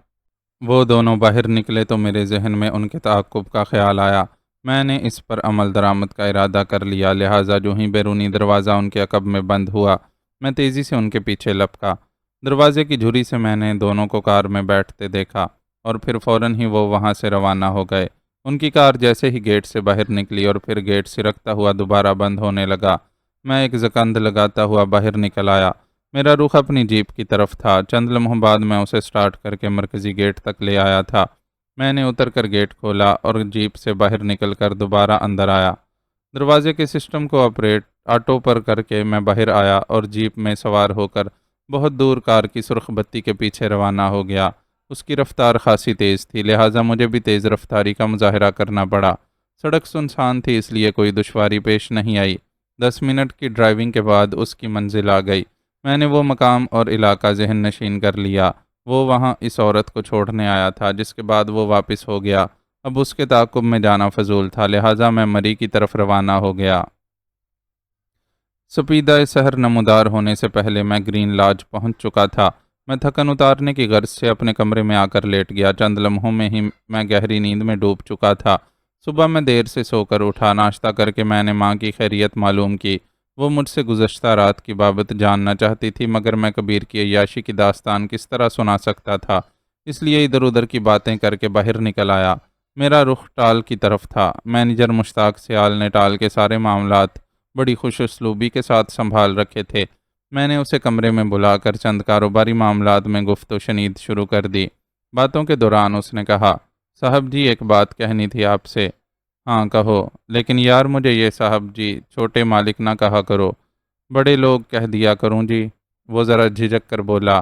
وہ دونوں باہر نکلے تو میرے ذہن میں ان کے تعاقب کا خیال آیا۔ میں نے اس پر عمل درآمد کا ارادہ کر لیا، لہٰذا جو ہی بیرونی دروازہ ان کے عقب میں بند ہوا، میں تیزی سے ان کے پیچھے لپکا۔ دروازے کی جھری سے میں نے دونوں کو کار میں بیٹھتے دیکھا اور پھر فوراً ہی وہ وہاں سے روانہ ہو گئے۔ ان کی کار جیسے ہی گیٹ سے باہر نکلی اور پھر گیٹ سرکتا ہوا دوبارہ بند ہونے لگا، میں ایک زکند لگاتا ہوا باہر نکل آیا۔ میرا رخ اپنی جیپ کی طرف تھا۔ چند لمحوں بعد میں اسے سٹارٹ کر کے مرکزی گیٹ تک لے آیا تھا۔ میں نے اتر کر گیٹ کھولا اور جیپ سے باہر نکل کر دوبارہ اندر آیا۔ دروازے کے سسٹم کو آپریٹ آٹو پر کر کے میں باہر آیا اور جیپ میں سوار ہو کر بہت دور کار کی سرخ بتی کے پیچھے روانہ ہو گیا۔ اس کی رفتار خاصی تیز تھی، لہٰذا مجھے بھی تیز رفتاری کا مظاہرہ کرنا پڑا۔ سڑک سنسان تھی، اس لیے کوئی دشواری پیش نہیں آئی۔ 10 منٹ کی ڈرائیونگ کے بعد اس کی منزل آ گئی۔ میں نے وہ مقام اور علاقہ ذہن نشین کر لیا۔ وہ وہاں اس عورت کو چھوڑنے آیا تھا، جس کے بعد وہ واپس ہو گیا۔ اب اس کے تعاقب میں جانا فضول تھا، لہٰذا میں مری کی طرف روانہ ہو گیا۔ سپیدہ سحر نمودار ہونے سے پہلے میں گرین لاج پہنچ چکا تھا۔ میں تھکن اتارنے کی غرض سے اپنے کمرے میں آ کر لیٹ گیا۔ چند لمحوں میں ہی میں گہری نیند میں ڈوب چکا تھا۔ صبح میں دیر سے سو کر اٹھا۔ ناشتہ کر کے میں نے ماں کی خیریت معلوم کی۔ وہ مجھ سے گزشتہ رات کی بابت جاننا چاہتی تھی، مگر میں کبیر کی عیاشی کی داستان کس طرح سنا سکتا تھا، اس لیے ادھر ادھر کی باتیں کر کے باہر نکل آیا۔ میرا رخ ٹال کی طرف تھا۔ مینیجر مشتاق سیال نے ٹال کے سارے معاملات بڑی خوش اسلوبی کے ساتھ سنبھال رکھے تھے۔ میں نے اسے کمرے میں بلا کر چند کاروباری معاملات میں گفت و شنید شروع کر دی۔ باتوں کے دوران اس نے کہا، صاحب جی ایک بات کہنی تھی آپ سے۔ ہاں کہو، لیکن یار مجھے یہ صاحب جی چھوٹے مالک نہ کہا کرو، بڑے لوگ کہہ دیا کروں جی۔ وہ ذرا جھجک کر بولا،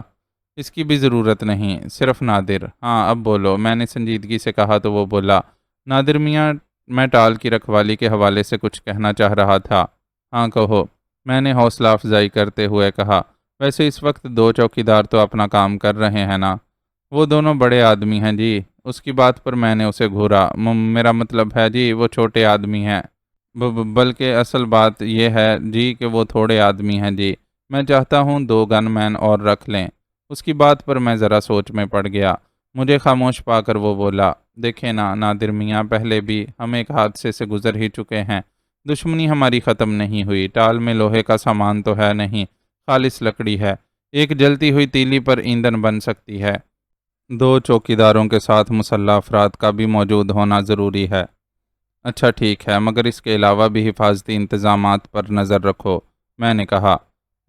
اس کی بھی ضرورت نہیں، صرف نادر۔ ہاں اب بولو، میں نے سنجیدگی سے کہا تو وہ بولا، نادر میاں، میں ٹال کی رکھوالی کے حوالے سے کچھ کہنا چاہ رہا تھا۔ ہاں کہو، میں نے حوصلہ افزائی کرتے ہوئے کہا۔ ویسے اس وقت دو چوکیدار تو اپنا کام کر رہے ہیں نا؟ وہ دونوں بڑے آدمی ہیں جی۔ اس کی بات پر میں نے اسے گھورا۔ میرا مطلب ہے جی، وہ چھوٹے آدمی ہیں۔ بلکہ اصل بات یہ ہے جی کہ وہ تھوڑے آدمی ہیں جی۔ میں چاہتا ہوں 2 گن مین اور رکھ لیں۔ اس کی بات پر میں ذرا سوچ میں پڑ گیا۔ مجھے خاموش پا کر وہ بولا، دیکھیں نا نادر میاں، پہلے بھی ہم ایک حادثے سے گزر ہی چکے ہیں۔ دشمنی ہماری ختم نہیں ہوئی۔ ٹال میں لوہے کا سامان تو ہے نہیں، خالص لکڑی ہے۔ ایک جلتی ہوئی تیلی پر ایندھن بن سکتی ہے۔ 2 چوکیداروں کے ساتھ مسلح افراد کا بھی موجود ہونا ضروری ہے۔ اچھا ٹھیک ہے، مگر اس کے علاوہ بھی حفاظتی انتظامات پر نظر رکھو، میں نے کہا۔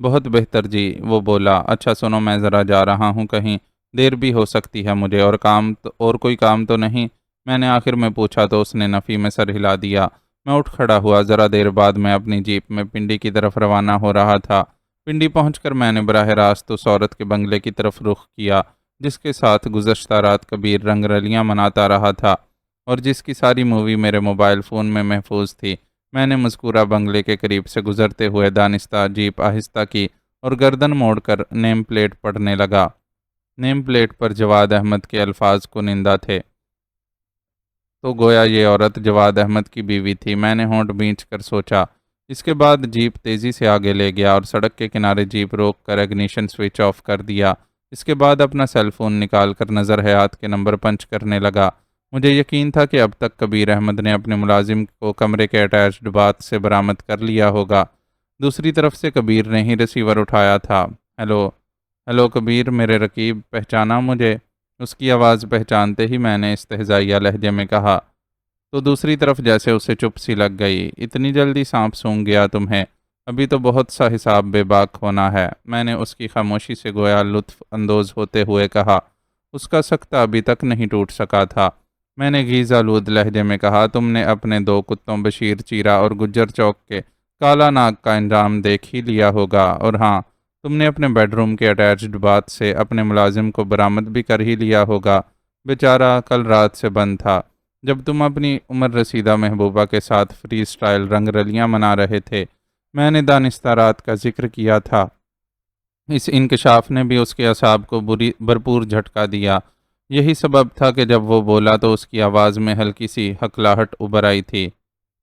بہت بہتر جی، وہ بولا۔ اچھا سنو، میں ذرا جا رہا ہوں، کہیں دیر بھی ہو سکتی ہے مجھے، اور کوئی کام تو نہیں؟ میں نے آخر میں پوچھا تو اس نے نفی میں سر ہلا دیا۔ میں اٹھ کھڑا ہوا۔ ذرا دیر بعد میں اپنی جیپ میں پنڈی کی طرف روانہ ہو رہا تھا۔ پنڈی پہنچ کر میں نے براہ راست اس عورت کے بنگلے کی طرف رخ کیا جس کے ساتھ گزشتہ رات کبیر رنگ رلیاں مناتا رہا تھا اور جس کی ساری مووی میرے موبائل فون میں محفوظ تھی۔ میں نے مذکورہ بنگلے کے قریب سے گزرتے ہوئے دانستہ جیپ آہستہ کی اور گردن موڑ کر نیم پلیٹ پڑھنے لگا۔ نیم پلیٹ پر جواد احمد کے الفاظ کنندہ تھے، تو گویا یہ عورت جواد احمد کی بیوی تھی۔ میں نے ہونٹ بھینچ کر سوچا۔ اس کے بعد جیپ تیزی سے آگے لے گیا اور سڑک کے کنارے جیپ روک کر اگنیشن سوئچ آف کر دیا۔ اس کے بعد اپنا سیل فون نکال کر نظر حیات کے نمبر پنچ کرنے لگا۔ مجھے یقین تھا کہ اب تک کبیر احمد نے اپنے ملازم کو کمرے کے اٹیچڈ باتھ سے برآمد کر لیا ہوگا۔ دوسری طرف سے کبیر نے ہی ریسیور اٹھایا تھا۔ ہیلو ہیلو کبیر، میرے رقیب، پہچانا مجھے؟ اس کی آواز پہچانتے ہی میں نے استہزائیہ لہجے میں کہا، تو دوسری طرف جیسے اسے چپ سی لگ گئی۔ اتنی جلدی سانپ سونگھ گیا تمہیں؟ ابھی تو بہت سا حساب بے باک ہونا ہے۔ میں نے اس کی خاموشی سے گویا لطف اندوز ہوتے ہوئے کہا۔ اس کا سکتہ ابھی تک نہیں ٹوٹ سکا تھا۔ میں نے غیظ آلود لہجے میں کہا، تم نے اپنے 2 کتوں بشیر چیرا اور گجر چوک کے کالا ناگ کا انجام دیکھ ہی لیا ہوگا، اور ہاں، تم نے اپنے بیڈ روم کے اٹیچڈ باتھ سے اپنے ملازم کو برآمد بھی کر ہی لیا ہوگا۔ بیچارہ کل رات سے بند تھا جب تم اپنی عمر رسیدہ محبوبہ کے ساتھ فری سٹائل رنگ رلیاں منا رہے تھے۔ میں نے دانستہ رات کا ذکر کیا تھا۔ اس انکشاف نے بھی اس کے اعصاب کو بھرپور جھٹکا دیا۔ یہی سبب تھا کہ جب وہ بولا تو اس کی آواز میں ہلکی سی ہکلاہٹ ابھر آئی تھی۔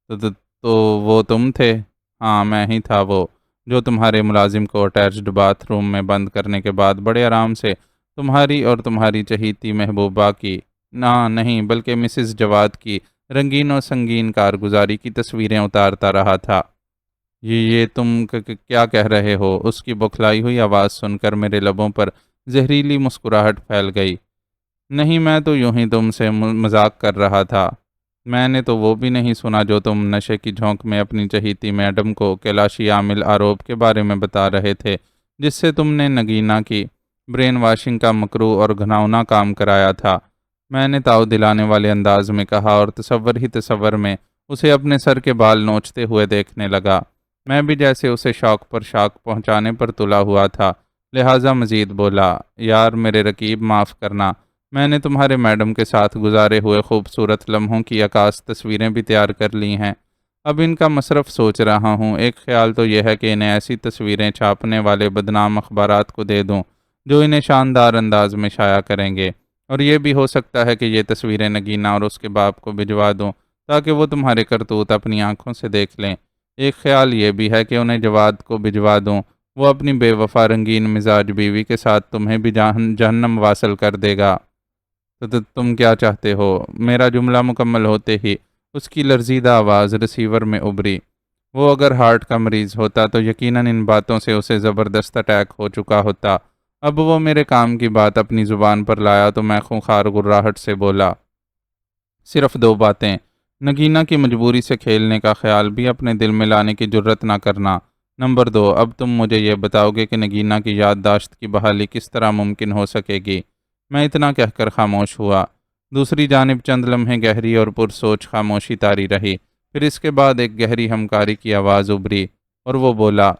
تو وہ تم تھے؟ ہاں میں ہی تھا وہ، جو تمہارے ملازم کو اٹیچڈ باتھ روم میں بند کرنے کے بعد بڑے آرام سے تمہاری اور تمہاری چہیتی محبوبہ کی، نہیں بلکہ مسز جواد کی رنگین و سنگین کارگزاری کی تصویریں اتارتا رہا تھا۔ یہ تم کیا کہہ رہے ہو؟ اس کی بکھلائی ہوئی آواز سن کر میرے لبوں پر زہریلی مسکراہٹ پھیل گئی۔ نہیں، میں تو یوں ہی تم سے مذاق کر رہا تھا۔ میں نے تو وہ بھی نہیں سنا جو تم نشے کی جھونک میں اپنی چہیتی میڈم کو کیلاشی عامل آروپ کے بارے میں بتا رہے تھے، جس سے تم نے نگینا کی برین واشنگ کا مکروہ اور گھناؤنا کام کرایا تھا۔ میں نے تاؤ دلانے والے انداز میں کہا اور تصور ہی تصور میں اسے اپنے سر کے بال نوچتے ہوئے دیکھنے لگا۔ میں بھی جیسے اسے شوق پر شوق پہنچانے پر تلا ہوا تھا، لہٰذا مزید بولا، یار میرے رقیب، معاف کرنا، میں نے تمہارے میڈم کے ساتھ گزارے ہوئے خوبصورت لمحوں کی عکاس تصویریں بھی تیار کر لی ہیں۔ اب ان کا مصرف سوچ رہا ہوں۔ ایک خیال تو یہ ہے کہ انہیں ایسی تصویریں چھاپنے والے بدنام اخبارات کو دے دوں جو انہیں شاندار انداز میں شائع کریں گے، اور یہ بھی ہو سکتا ہے کہ یہ تصویریں نگینا اور اس کے باپ کو بھجوا دوں تاکہ وہ تمہارے کرتوت اپنی آنکھوں سے دیکھ لیں۔ ایک خیال یہ بھی ہے کہ انہیں جواد کو بھجوا دوں، وہ اپنی بے وفا رنگین مزاج بیوی کے ساتھ تمہیں بھی جہنم واصل کر دے گا۔ تو تم کیا چاہتے ہو؟ میرا جملہ مکمل ہوتے ہی اس کی لرزیدہ آواز ریسیور میں ابھری۔ وہ اگر ہارٹ کا مریض ہوتا تو یقیناً ان باتوں سے اسے زبردست اٹیک ہو چکا ہوتا۔ اب وہ میرے کام کی بات اپنی زبان پر لایا تو میں خونخوار گراہٹ سے بولا، صرف 2 باتیں۔ نگینا کی مجبوری سے کھیلنے کا خیال بھی اپنے دل میں لانے کی جرت نہ کرنا۔ نمبر 2، اب تم مجھے یہ بتاؤ گے کہ نگینا کی یادداشت کی بحالی کس طرح ممکن ہو سکے گی؟ میں اتنا کہہ کر خاموش ہوا۔ دوسری جانب چند لمحے گہری اور پرسوچ خاموشی طاری رہی۔ پھر اس کے بعد ایک گہری ہمکاری کی آواز ابھری اور وہ بولا،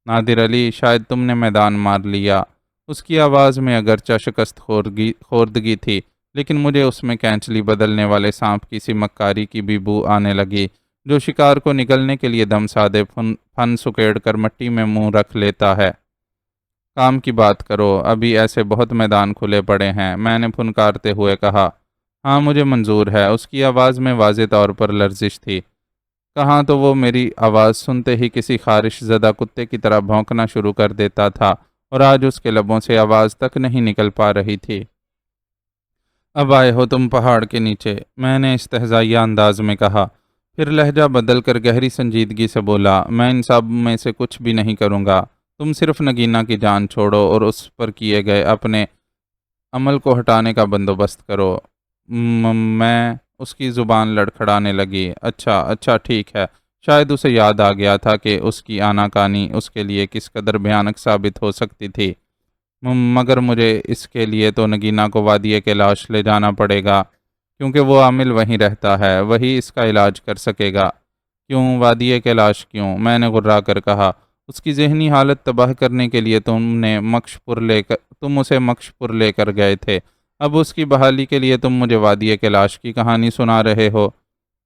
نادر علی، شاید تم نے میدان مار لیا۔ اس کی آواز میں اگرچہ شکست خوردگی تھی، لیکن مجھے اس میں کینچلی بدلنے والے سانپ کی سی مکاری کی بھی بو آنے لگی، جو شکار کو نگلنے کے لیے دم سادے پھن سکیڑ کر مٹی میں منہ رکھ لیتا ہے۔ کام کی بات کرو، ابھی ایسے بہت میدان کھلے پڑے ہیں، میں نے پھنکارتے ہوئے کہا۔ ہاں مجھے منظور ہے، اس کی آواز میں واضح طور پر لرزش تھی۔ کہاں تو وہ میری آواز سنتے ہی کسی خارش زدہ کتے کی طرح بھونکنا شروع کر دیتا تھا، اور آج اس کے لبوں سے آواز تک نہیں نکل پا رہی تھی۔ اب آئے ہو تم پہاڑ کے نیچے، میں نے استہزائیہ انداز میں کہا، پھر لہجہ بدل کر گہری سنجیدگی سے بولا، میں ان سب میں سے کچھ بھی نہیں کروں گا، تم صرف نگینا کی جان چھوڑو اور اس پر کیے گئے اپنے عمل کو ہٹانے کا بندوبست کرو۔ میں اس کی زبان لڑکھڑانے لگی۔ اچھا اچھا ٹھیک ہے، شاید اسے یاد آ گیا تھا کہ اس کی آناکانی اس کے لیے کس قدر بھیانک ثابت ہو سکتی تھی، مگر مجھے اس کے لیے تو نگینا کو وادی کیلاش لے جانا پڑے گا، کیونکہ وہ عامل وہیں رہتا ہے، وہی اس کا علاج کر سکے گا۔ کیوں وادی کیلاش کیوں؟ میں نے غرا کر کہا۔ اس کی ذہنی حالت تباہ کرنے کے لیے تم اسے مکش پور لے کر گئے تھے، اب اس کی بحالی کے لیے تم مجھے وادی کیلاش کی کہانی سنا رہے ہو۔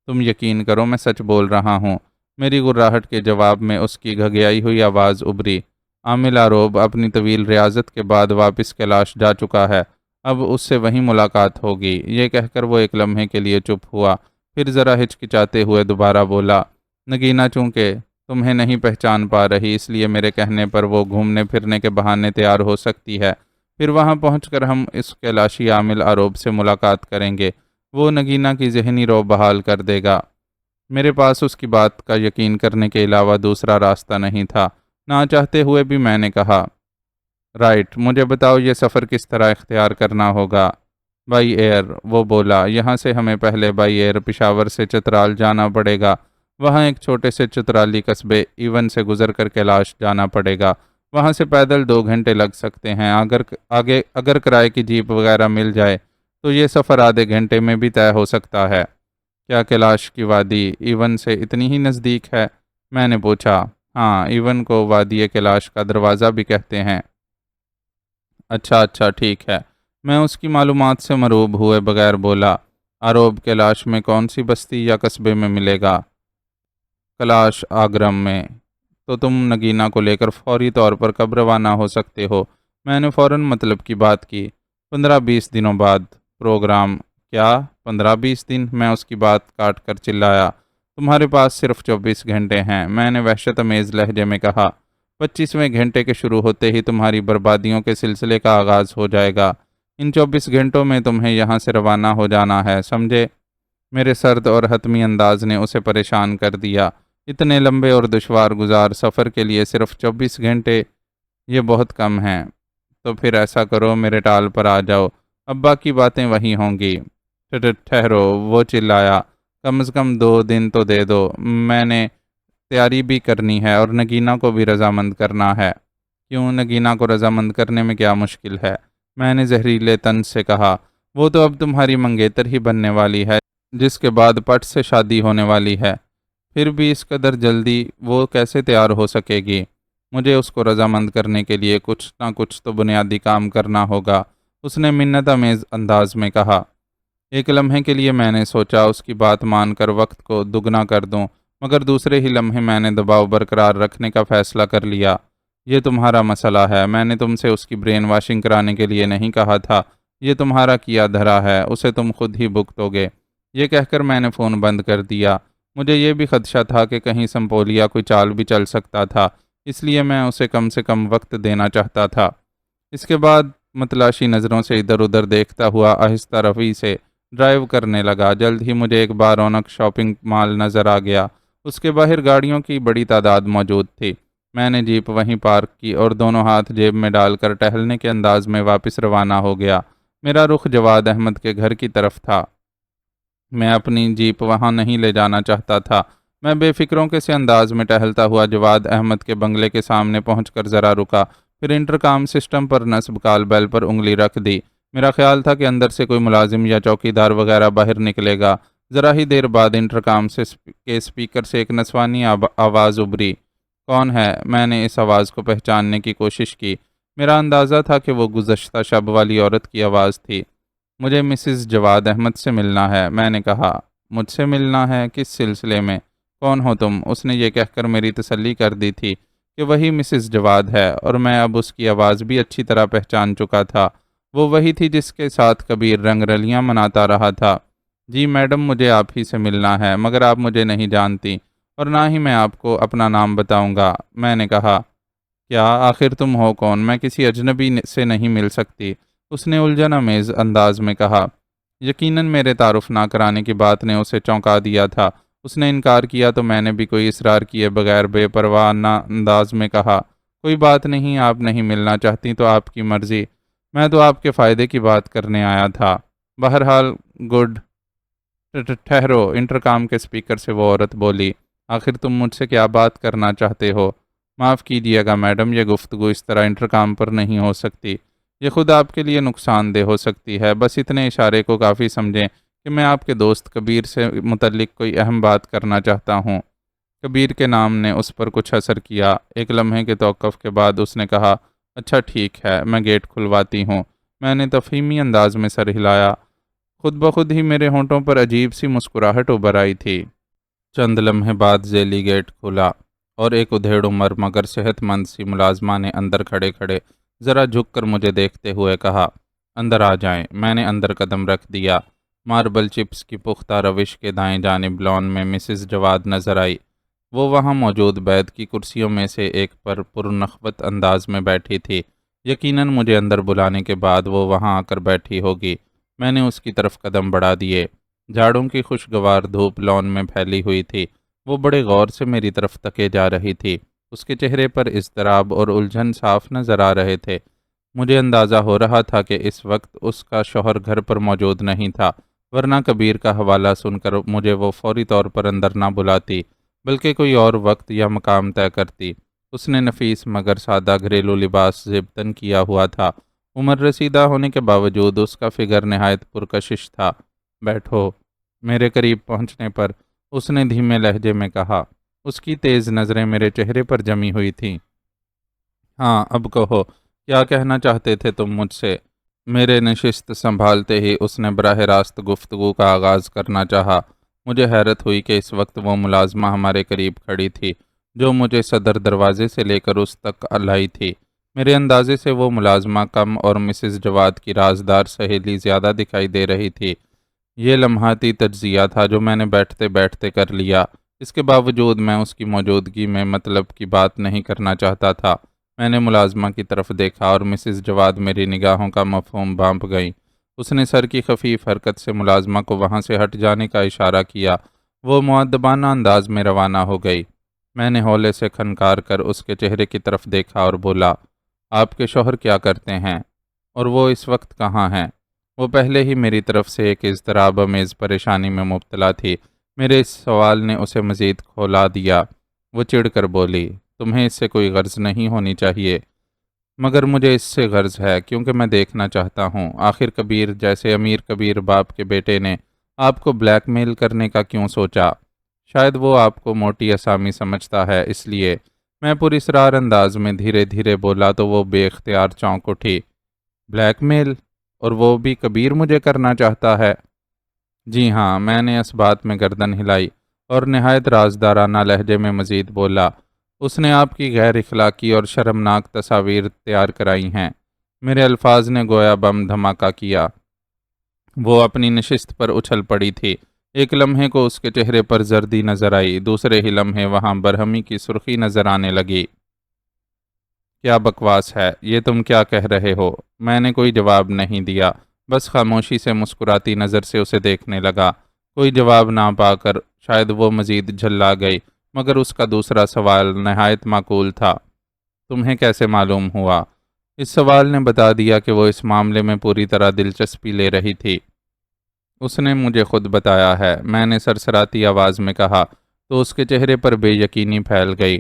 تم یقین کرو میں سچ بول رہا ہوں۔ میری غراہٹ کے جواب میں اس کی گھگیائی ہوئی آواز ابھری۔ عامل آروب اپنی طویل ریاضت کے بعد واپس کیلاش جا چکا ہے، اب اس سے وہیں ملاقات ہوگی۔ یہ کہہ کر وہ ایک لمحے کے لیے چپ ہوا، پھر ذرا ہچکچاتے ہوئے دوبارہ بولا، نگینا چونکہ تمہیں نہیں پہچان پا رہی، اس لیے میرے کہنے پر وہ گھومنے پھرنے کے بہانے تیار ہو سکتی ہے، پھر وہاں پہنچ کر ہم اس کیلاشی عامل آروب سے ملاقات کریں گے، وہ نگینا کی ذہنی رو بحال کر دے گا۔ میرے پاس اس کی بات کا یقین کرنے کے علاوہ دوسرا راستہ نہیں تھا، نہ چاہتے ہوئے بھی میں نے کہا، رائٹ، مجھے بتاؤ یہ سفر کس طرح اختیار کرنا ہوگا؟ بائی ایئر، وہ بولا، یہاں سے ہمیں پہلے بائی ایئر پشاور سے چترال جانا پڑے گا، وہاں ایک چھوٹے سے چترالی قصبے ایون سے گزر کر کیلاش جانا پڑے گا، وہاں سے پیدل 2 گھنٹے لگ سکتے ہیں، اگر کرائے کی جیپ وغیرہ مل جائے تو یہ سفر آدھے گھنٹے میں بھی طے ہو سکتا ہے۔ کیا کیلاش کی وادی ایون سے اتنی ہی نزدیک ہے؟ میں نے پوچھا۔ ہاں، ایون کو وادی کیلاش کا دروازہ بھی کہتے ہیں۔ اچھا ٹھیک ہے، میں اس کی معلومات سے مروب ہوئے بغیر بولا، آروب کیلاش میں کون سی بستی یا قصبے میں ملے گا؟ کیلاش آگرم میں۔ تو تم نگینا کو لے کر فوری طور پر کب روانہ ہو سکتے ہو؟ میں نے فوراً مطلب کی بات کی۔ 15-20 دنوں بعد پروگرام۔ کیا 15-20 دن؟ میں اس کی بات کاٹ کر چلایا، تمہارے پاس صرف 24 گھنٹے ہیں، میں نے وحشت امیز لہجے میں کہا۔ 25ویں گھنٹے کے شروع ہوتے ہی تمہاری بربادیوں کے سلسلے کا آغاز ہو جائے گا، ان 24 گھنٹوں میں تمہیں یہاں سے روانہ ہو جانا ہے، سمجھے؟ میرے سرد اور حتمی انداز نے اسے پریشان کر دیا۔ اتنے لمبے اور دشوار گزار سفر کے لیے صرف 24 گھنٹے، یہ بہت کم ہیں۔ تو پھر ایسا کرو، میرے ٹال پر آ جاؤ، اب باقی باتیں وہی ہوں گی۔ ٹھہرو، وہ چلایا، کم از کم 2 دن تو دے دو، میں نے تیاری بھی کرنی ہے اور نگینا کو بھی رضامند کرنا ہے۔ کیوں، نگینا کو رضامند کرنے میں کیا مشکل ہے؟ میں نے زہریلے طنز سے کہا، وہ تو اب تمہاری منگیتر ہی بننے والی ہے، جس کے بعد پٹ سے شادی ہونے والی ہے، پھر بھی اس قدر جلدی وہ کیسے تیار ہو سکے گی؟ مجھے اس کو رضامند کرنے کے لیے کچھ نہ کچھ تو بنیادی کام کرنا ہوگا، اس نے منت آمیز انداز میں کہا۔ ایک لمحے کے لیے میں نے سوچا اس کی بات مان کر وقت کو دگنا کر دوں، مگر دوسرے ہی لمحے میں نے دباؤ برقرار رکھنے کا فیصلہ کر لیا۔ یہ تمہارا مسئلہ ہے، میں نے تم سے اس کی برین واشنگ کرانے کے لیے نہیں کہا تھا، یہ تمہارا کیا دھرا ہے، اسے تم خود ہی بھگتو گے۔ یہ کہہ کر میں نے فون بند کر دیا۔ مجھے یہ بھی خدشہ تھا کہ کہیں سمپولیا کوئی چال بھی چل سکتا تھا، اس لیے میں اسے کم سے کم وقت دینا چاہتا تھا۔ اس کے بعد متلاشی نظروں سے ادھر ادھر دیکھتا ہوا آہستہ روی سے ڈرائیو کرنے لگا۔ جلد ہی مجھے ایک بارونق شاپنگ مال نظر آ گیا، اس کے باہر گاڑیوں کی بڑی تعداد موجود تھی۔ میں نے جیپ وہیں پارک کی اور دونوں ہاتھ جیب میں ڈال کر ٹہلنے کے انداز میں واپس روانہ ہو گیا۔ میرا رخ جواد احمد کے گھر کی طرف تھا۔ میں اپنی جیپ وہاں نہیں لے جانا چاہتا تھا۔ میں بے فکروں کے سے انداز میں ٹہلتا ہوا جواد احمد کے بنگلے کے سامنے پہنچ کر ذرا رکا، پھر انٹرکام سسٹم پر نصب کال بیل پر انگلی رکھ دی۔ میرا خیال تھا کہ اندر سے کوئی ملازم یا چوکیدار وغیرہ باہر نکلے گا۔ ذرا ہی دیر بعد انٹرکام کے اسپیکر سے ایک نسوانی آواز ابھری۔ کون ہے؟ میں نے اس آواز کو پہچاننے کی کوشش کی۔ میرا اندازہ تھا کہ وہ گزشتہ شب والی عورت کی آواز تھی۔ مجھے مسز جواد احمد سے ملنا ہے، میں نے کہا۔ مجھ سے ملنا ہے؟ کس سلسلے میں؟ کون ہو تم؟ اس نے یہ کہہ کر میری تسلی کر دی تھی کہ وہی مسز جواد ہے، اور میں اب اس کی آواز بھی اچھی طرح پہچان چکا تھا۔ وہ وہی تھی جس کے ساتھ کبیر رنگ رلیاں مناتا رہا تھا۔ جی میڈم، مجھے آپ ہی سے ملنا ہے، مگر آپ مجھے نہیں جانتی اور نہ ہی میں آپ کو اپنا نام بتاؤں گا، میں نے کہا۔ کیا آخر تم ہو کون؟ میں کسی اجنبی سے نہیں مل سکتی، اس نے الجھن آمیز انداز میں کہا۔ یقیناً میرے تعارف نہ کرانے کی بات نے اسے چونکا دیا تھا۔ اس نے انکار کیا تو میں نے بھی کوئی اصرار کیے بغیر بے پرواہ انداز میں کہا، کوئی بات نہیں، آپ نہیں ملنا چاہتی تو آپ کی مرضی، میں تو آپ کے فائدے کی بات کرنے آیا تھا۔ بہرحال گڈ۔ ٹھہرو، انٹرکام کے اسپیکر سے وہ عورت بولی، آخر تم مجھ سے کیا بات کرنا چاہتے ہو؟ معاف کیجیے گا میڈم، یہ گفتگو اس طرح انٹرکام پر نہیں ہو سکتی، یہ خود آپ کے لیے نقصان دہ ہو سکتی ہے۔ بس اتنے اشارے کو کافی سمجھیں کہ میں آپ کے دوست کبیر سے متعلق کوئی اہم بات کرنا چاہتا ہوں۔ کبیر کے نام نے اس پر کچھ اثر کیا۔ ایک لمحے کے توقف کے بعد اس نے کہا، اچھا ٹھیک ہے، میں گیٹ کھلواتی ہوں۔ میں نے تفہیمی انداز میں سر ہلایا۔ خود بخود ہی میرے ہونٹوں پر عجیب سی مسکراہٹ ابھر آئی تھی۔ چند لمحے بعد ذیلی گیٹ کھلا اور ایک ادھیڑ عمر مگر صحت مند سی ملازمہ نے اندر کھڑے کھڑے ذرا جھک کر مجھے دیکھتے ہوئے کہا، اندر آ جائیں۔ میں نے اندر قدم رکھ دیا۔ ماربل چپس کی پختہ روش کے دائیں جانب لان میں مسز جواد نظر آئی۔ وہ وہاں موجود بیت کی کرسیوں میں سے ایک پر پرنخوت انداز میں بیٹھی تھی۔ یقیناً مجھے اندر بلانے کے بعد وہ وہاں آ کر بیٹھی ہوگی۔ میں نے اس کی طرف قدم بڑھا دیے۔ جھاڑوں کی خوشگوار دھوپ لان میں پھیلی ہوئی تھی۔ وہ بڑے غور سے میری طرف تکے جا رہی تھی۔ اس کے چہرے پر اضطراب اور الجھن صاف نظر آ رہے تھے۔ مجھے اندازہ ہو رہا تھا کہ اس وقت اس کا شوہر گھر پر موجود نہیں تھا، ورنہ کبیر کا حوالہ سن کر مجھے وہ فوری طور پر اندر نہ بلاتی، بلکہ کوئی اور وقت یا مقام طے کرتی۔ اس نے نفیس مگر سادہ گھریلو لباس زیبتن کیا ہوا تھا۔ عمر رسیدہ ہونے کے باوجود اس کا فگر نہایت پرکشش تھا۔ بیٹھو۔ میرے قریب پہنچنے پر اس نے دھیمے لہجے میں کہا۔ اس کی تیز نظریں میرے چہرے پر جمی ہوئی تھیں۔ ہاں، اب کہو، کیا کہنا چاہتے تھے تم مجھ سے؟ میرے نشست سنبھالتے ہی اس نے براہ راست گفتگو کا آغاز کرنا چاہا۔ مجھے حیرت ہوئی کہ اس وقت وہ ملازمہ ہمارے قریب کھڑی تھی جو مجھے صدر دروازے سے لے کر اس تک لائی تھی۔ میرے اندازے سے وہ ملازمہ کم اور مسز جواد کی رازدار سہیلی زیادہ دکھائی دے رہی تھی۔ یہ لمحاتی تجزیہ تھا جو میں نے بیٹھتے بیٹھتے کر لیا۔ اس کے باوجود میں اس کی موجودگی میں مطلب کی بات نہیں کرنا چاہتا تھا۔ میں نے ملازمہ کی طرف دیکھا اور مسز جواد میری نگاہوں کا مفہوم بانپ گئیں۔ اس نے سر کی خفیف حرکت سے ملازمہ کو وہاں سے ہٹ جانے کا اشارہ کیا۔ وہ مؤدبانہ انداز میں روانہ ہو گئی۔ میں نے ہولے سے کھنکار کر اس کے چہرے کی طرف دیکھا اور بولا، آپ کے شوہر کیا کرتے ہیں اور وہ اس وقت کہاں ہیں؟ وہ پہلے ہی میری طرف سے ایک اضطراب آمیز پریشانی میں مبتلا تھی۔ میرے اس سوال نے اسے مزید کھولا دیا۔ وہ چڑ کر بولی، تمہیں اس سے کوئی غرض نہیں ہونی چاہیے، مگر مجھے اس سے غرض ہے کیونکہ میں دیکھنا چاہتا ہوں آخر کبیر جیسے امیر کبیر باپ کے بیٹے نے آپ کو بلیک میل کرنے کا کیوں سوچا؟ شاید وہ آپ کو موٹی اسامی سمجھتا ہے، اس لیے۔ میں پراسرار انداز میں دھیرے دھیرے بولا تو وہ بے اختیار چونک اٹھی۔ بلیک میل؟ اور وہ بھی کبیر مجھے کرنا چاہتا ہے؟ جی ہاں، میں نے اس بات میں گردن ہلائی اور نہایت رازدارانہ لہجے میں مزید بولا، اس نے آپ کی غیر اخلاقی اور شرمناک تصاویر تیار کرائی ہیں۔ میرے الفاظ نے گویا بم دھماکہ کیا۔ وہ اپنی نشست پر اچھل پڑی تھی۔ ایک لمحے کو اس کے چہرے پر زردی نظر آئی، دوسرے ہی لمحے وہاں برہمی کی سرخی نظر آنے لگی۔ کیا بکواس ہے یہ تم کیا کہہ رہے ہو؟ میں نے کوئی جواب نہیں دیا، بس خاموشی سے مسکراتی نظر سے اسے دیکھنے لگا۔ کوئی جواب نہ پا کر شاید وہ مزید جھلا گئی، مگر اس کا دوسرا سوال نہایت معقول تھا، تمہیں کیسے معلوم ہوا؟ اس سوال نے بتا دیا کہ وہ اس معاملے میں پوری طرح دلچسپی لے رہی تھی۔ اس نے مجھے خود بتایا ہے، میں نے سرسراتی آواز میں کہا تو اس کے چہرے پر بے یقینی پھیل گئی۔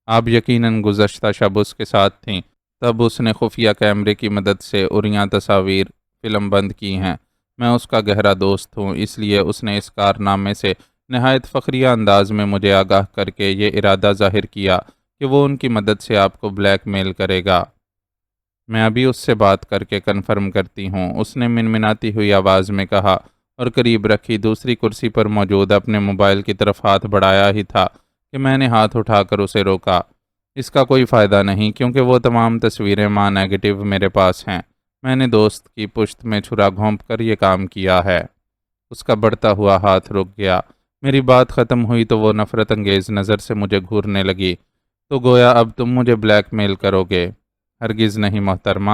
آپ یقیناً گزشتہ شب اس کے ساتھ تھیں، تب اس نے خفیہ کیمرے کی مدد سے عریاں تصاویر فلم بند کی ہیں۔ میں اس کا گہرا دوست ہوں، اس لیے اس نے اس کارنامے سے نہایت فخریہ انداز میں مجھے آگاہ کر کے یہ ارادہ ظاہر کیا کہ وہ ان کی مدد سے آپ کو بلیک میل کرے گا۔ میں ابھی اس سے بات کر کے کنفرم کرتی ہوں، اس نے منمناتی ہوئی آواز میں کہا اور قریب رکھی دوسری کرسی پر موجود اپنے موبائل کی طرف ہاتھ بڑھایا ہی تھا کہ میں نے ہاتھ اٹھا کر اسے روکا۔ اس کا کوئی فائدہ نہیں کیونکہ وہ تمام تصویریں ماں نیگیٹو میرے پاس ہیں۔ میں نے دوست کی پشت میں چھرا گھونپ کر یہ کام کیا ہے۔ اس کا بڑھتا ہوا ہاتھ رک گیا۔ میری بات ختم ہوئی تو وہ نفرت انگیز نظر سے مجھے گھورنے لگی۔ تو گویا اب تم مجھے بلیک میل کرو گے؟ ہرگز نہیں محترمہ،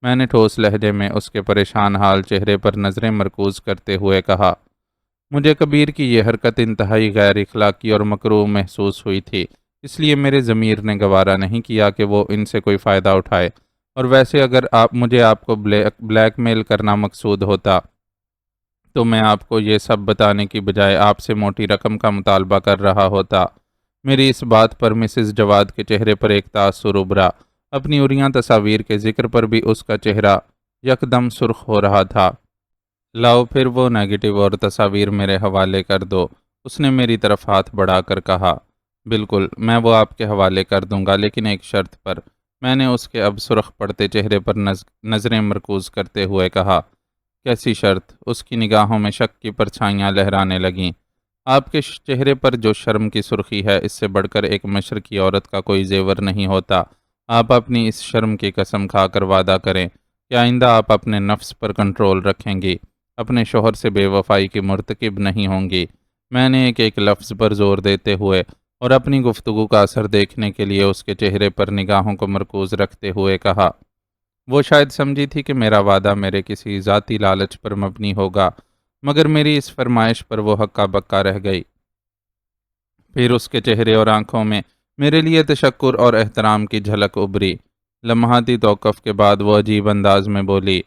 میں نے ٹھوس لہجے میں اس کے پریشان حال چہرے پر نظریں مرکوز کرتے ہوئے کہا۔ مجھے کبیر کی یہ حرکت انتہائی غیر اخلاقی اور مکروہ محسوس ہوئی تھی، اس لیے میرے ضمیر نے گوارا نہیں کیا کہ وہ ان سے کوئی فائدہ اٹھائے، اور ویسے اگر آپ کو بلیک میل کرنا مقصود ہوتا تو میں آپ کو یہ سب بتانے کی بجائے آپ سے موٹی رقم کا مطالبہ کر رہا ہوتا۔ میری اس بات پر مسز جواد کے چہرے پر ایک تاثر ابھرا۔ اپنی عریاں تصاویر کے ذکر پر بھی اس کا چہرہ یکدم سرخ ہو رہا تھا۔ لاؤ پھر وہ نیگیٹو اور تصاویر میرے حوالے کر دو، اس نے میری طرف ہاتھ بڑھا کر کہا۔ بالکل، میں وہ آپ کے حوالے کر دوں گا، لیکن ایک شرط پر۔ میں نے اس کے اب سرخ پڑتے چہرے پر نظریں مرکوز کرتے ہوئے کہا۔ کیسی شرط؟ اس کی نگاہوں میں شک کی پرچھائیاں لہرانے لگیں۔ آپ کے چہرے پر جو شرم کی سرخی ہے، اس سے بڑھ کر ایک مشرقی عورت کا کوئی زیور نہیں ہوتا۔ آپ اپنی اس شرم کی قسم کھا کر وعدہ کریں کہ آئندہ آپ اپنے نفس پر کنٹرول رکھیں گی، اپنے شوہر سے بے وفائی کی مرتکب نہیں ہوں گی۔ میں نے ایک ایک لفظ پر زور دیتے ہوئے اور اپنی گفتگو کا اثر دیکھنے کے لیے اس کے چہرے پر نگاہوں کو مرکوز رکھتے ہوئے کہا۔ وہ شاید سمجھی تھی کہ میرا وعدہ میرے کسی ذاتی لالچ پر مبنی ہوگا، مگر میری اس فرمائش پر وہ ہکا بکا رہ گئی۔ پھر اس کے چہرے اور آنکھوں میں میرے لیے تشکر اور احترام کی جھلک ابھری۔ لمحاتی توقف کے بعد وہ عجیب انداز میں بولی،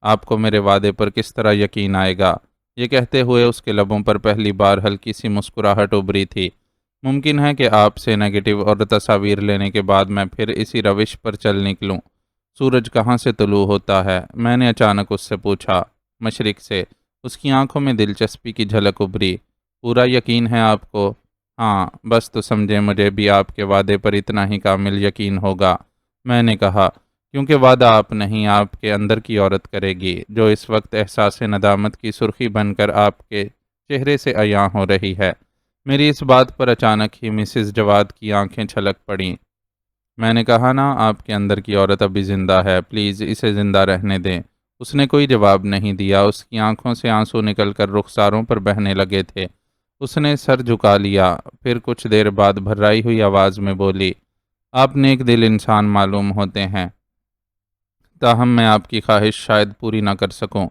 آپ کو میرے وعدے پر کس طرح یقین آئے گا؟ یہ کہتے ہوئے اس کے لبوں پر پہلی بار ہلکی سی مسکراہٹ ابھری تھی۔ ممکن ہے کہ آپ سے نیگیٹو اور تصاویر لینے کے بعد میں پھر اسی روش پر چل نکلوں۔ سورج کہاں سے طلوع ہوتا ہے؟ میں نے اچانک اس سے پوچھا۔ مشرق سے۔ اس کی آنکھوں میں دلچسپی کی جھلک ابھری۔ پورا یقین ہے آپ کو؟ ہاں، بس تو سمجھے مجھے بھی آپ کے وعدے پر اتنا ہی کامل یقین ہوگا، میں نے کہا، کیونکہ وعدہ آپ نہیں، آپ کے اندر کی عورت کرے گی، جو اس وقت احساس ندامت کی سرخی بن کر آپ کے چہرے سے عیاں ہو رہی ہے۔ میری اس بات پر اچانک ہی مسز جواد کی آنکھیں چھلک پڑیں۔ میں نے کہا نا، آپ کے اندر کی عورت ابھی زندہ ہے، پلیز اسے زندہ رہنے دیں۔ اس نے کوئی جواب نہیں دیا۔ اس کی آنکھوں سے آنسو نکل کر رخساروں پر بہنے لگے تھے۔ اس نے سر جھکا لیا، پھر کچھ دیر بعد بھرائی ہوئی آواز میں بولی، آپ نیک دل انسان معلوم ہوتے ہیں، تاہم میں آپ کی خواہش شاید پوری نہ کر سکوں۔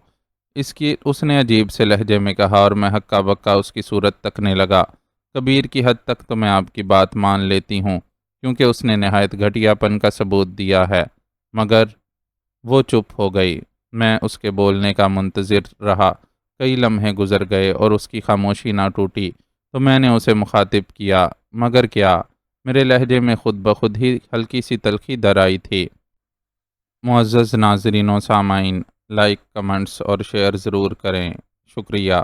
اس نے عجیب سے لہجے میں کہا اور میں ہکا بکا اس کی صورت تکنے لگا۔ کبیر کی حد تک تو میں آپ کی بات مان لیتی ہوں، کیونکہ اس نے نہایت گھٹیا پن کا ثبوت دیا ہے، مگر وہ چپ ہو گئی۔ میں اس کے بولنے کا منتظر رہا۔ کئی لمحے گزر گئے اور اس کی خاموشی نہ ٹوٹی، تو میں نے اسے مخاطب کیا، مگر کیا؟ میرے لہجے میں خود بخود ہی ہلکی سی تلخی در آئی تھی۔ معزز ناظرین و سامعین، لائک، کمنٹس اور شیئر ضرور کریں۔ شکریہ۔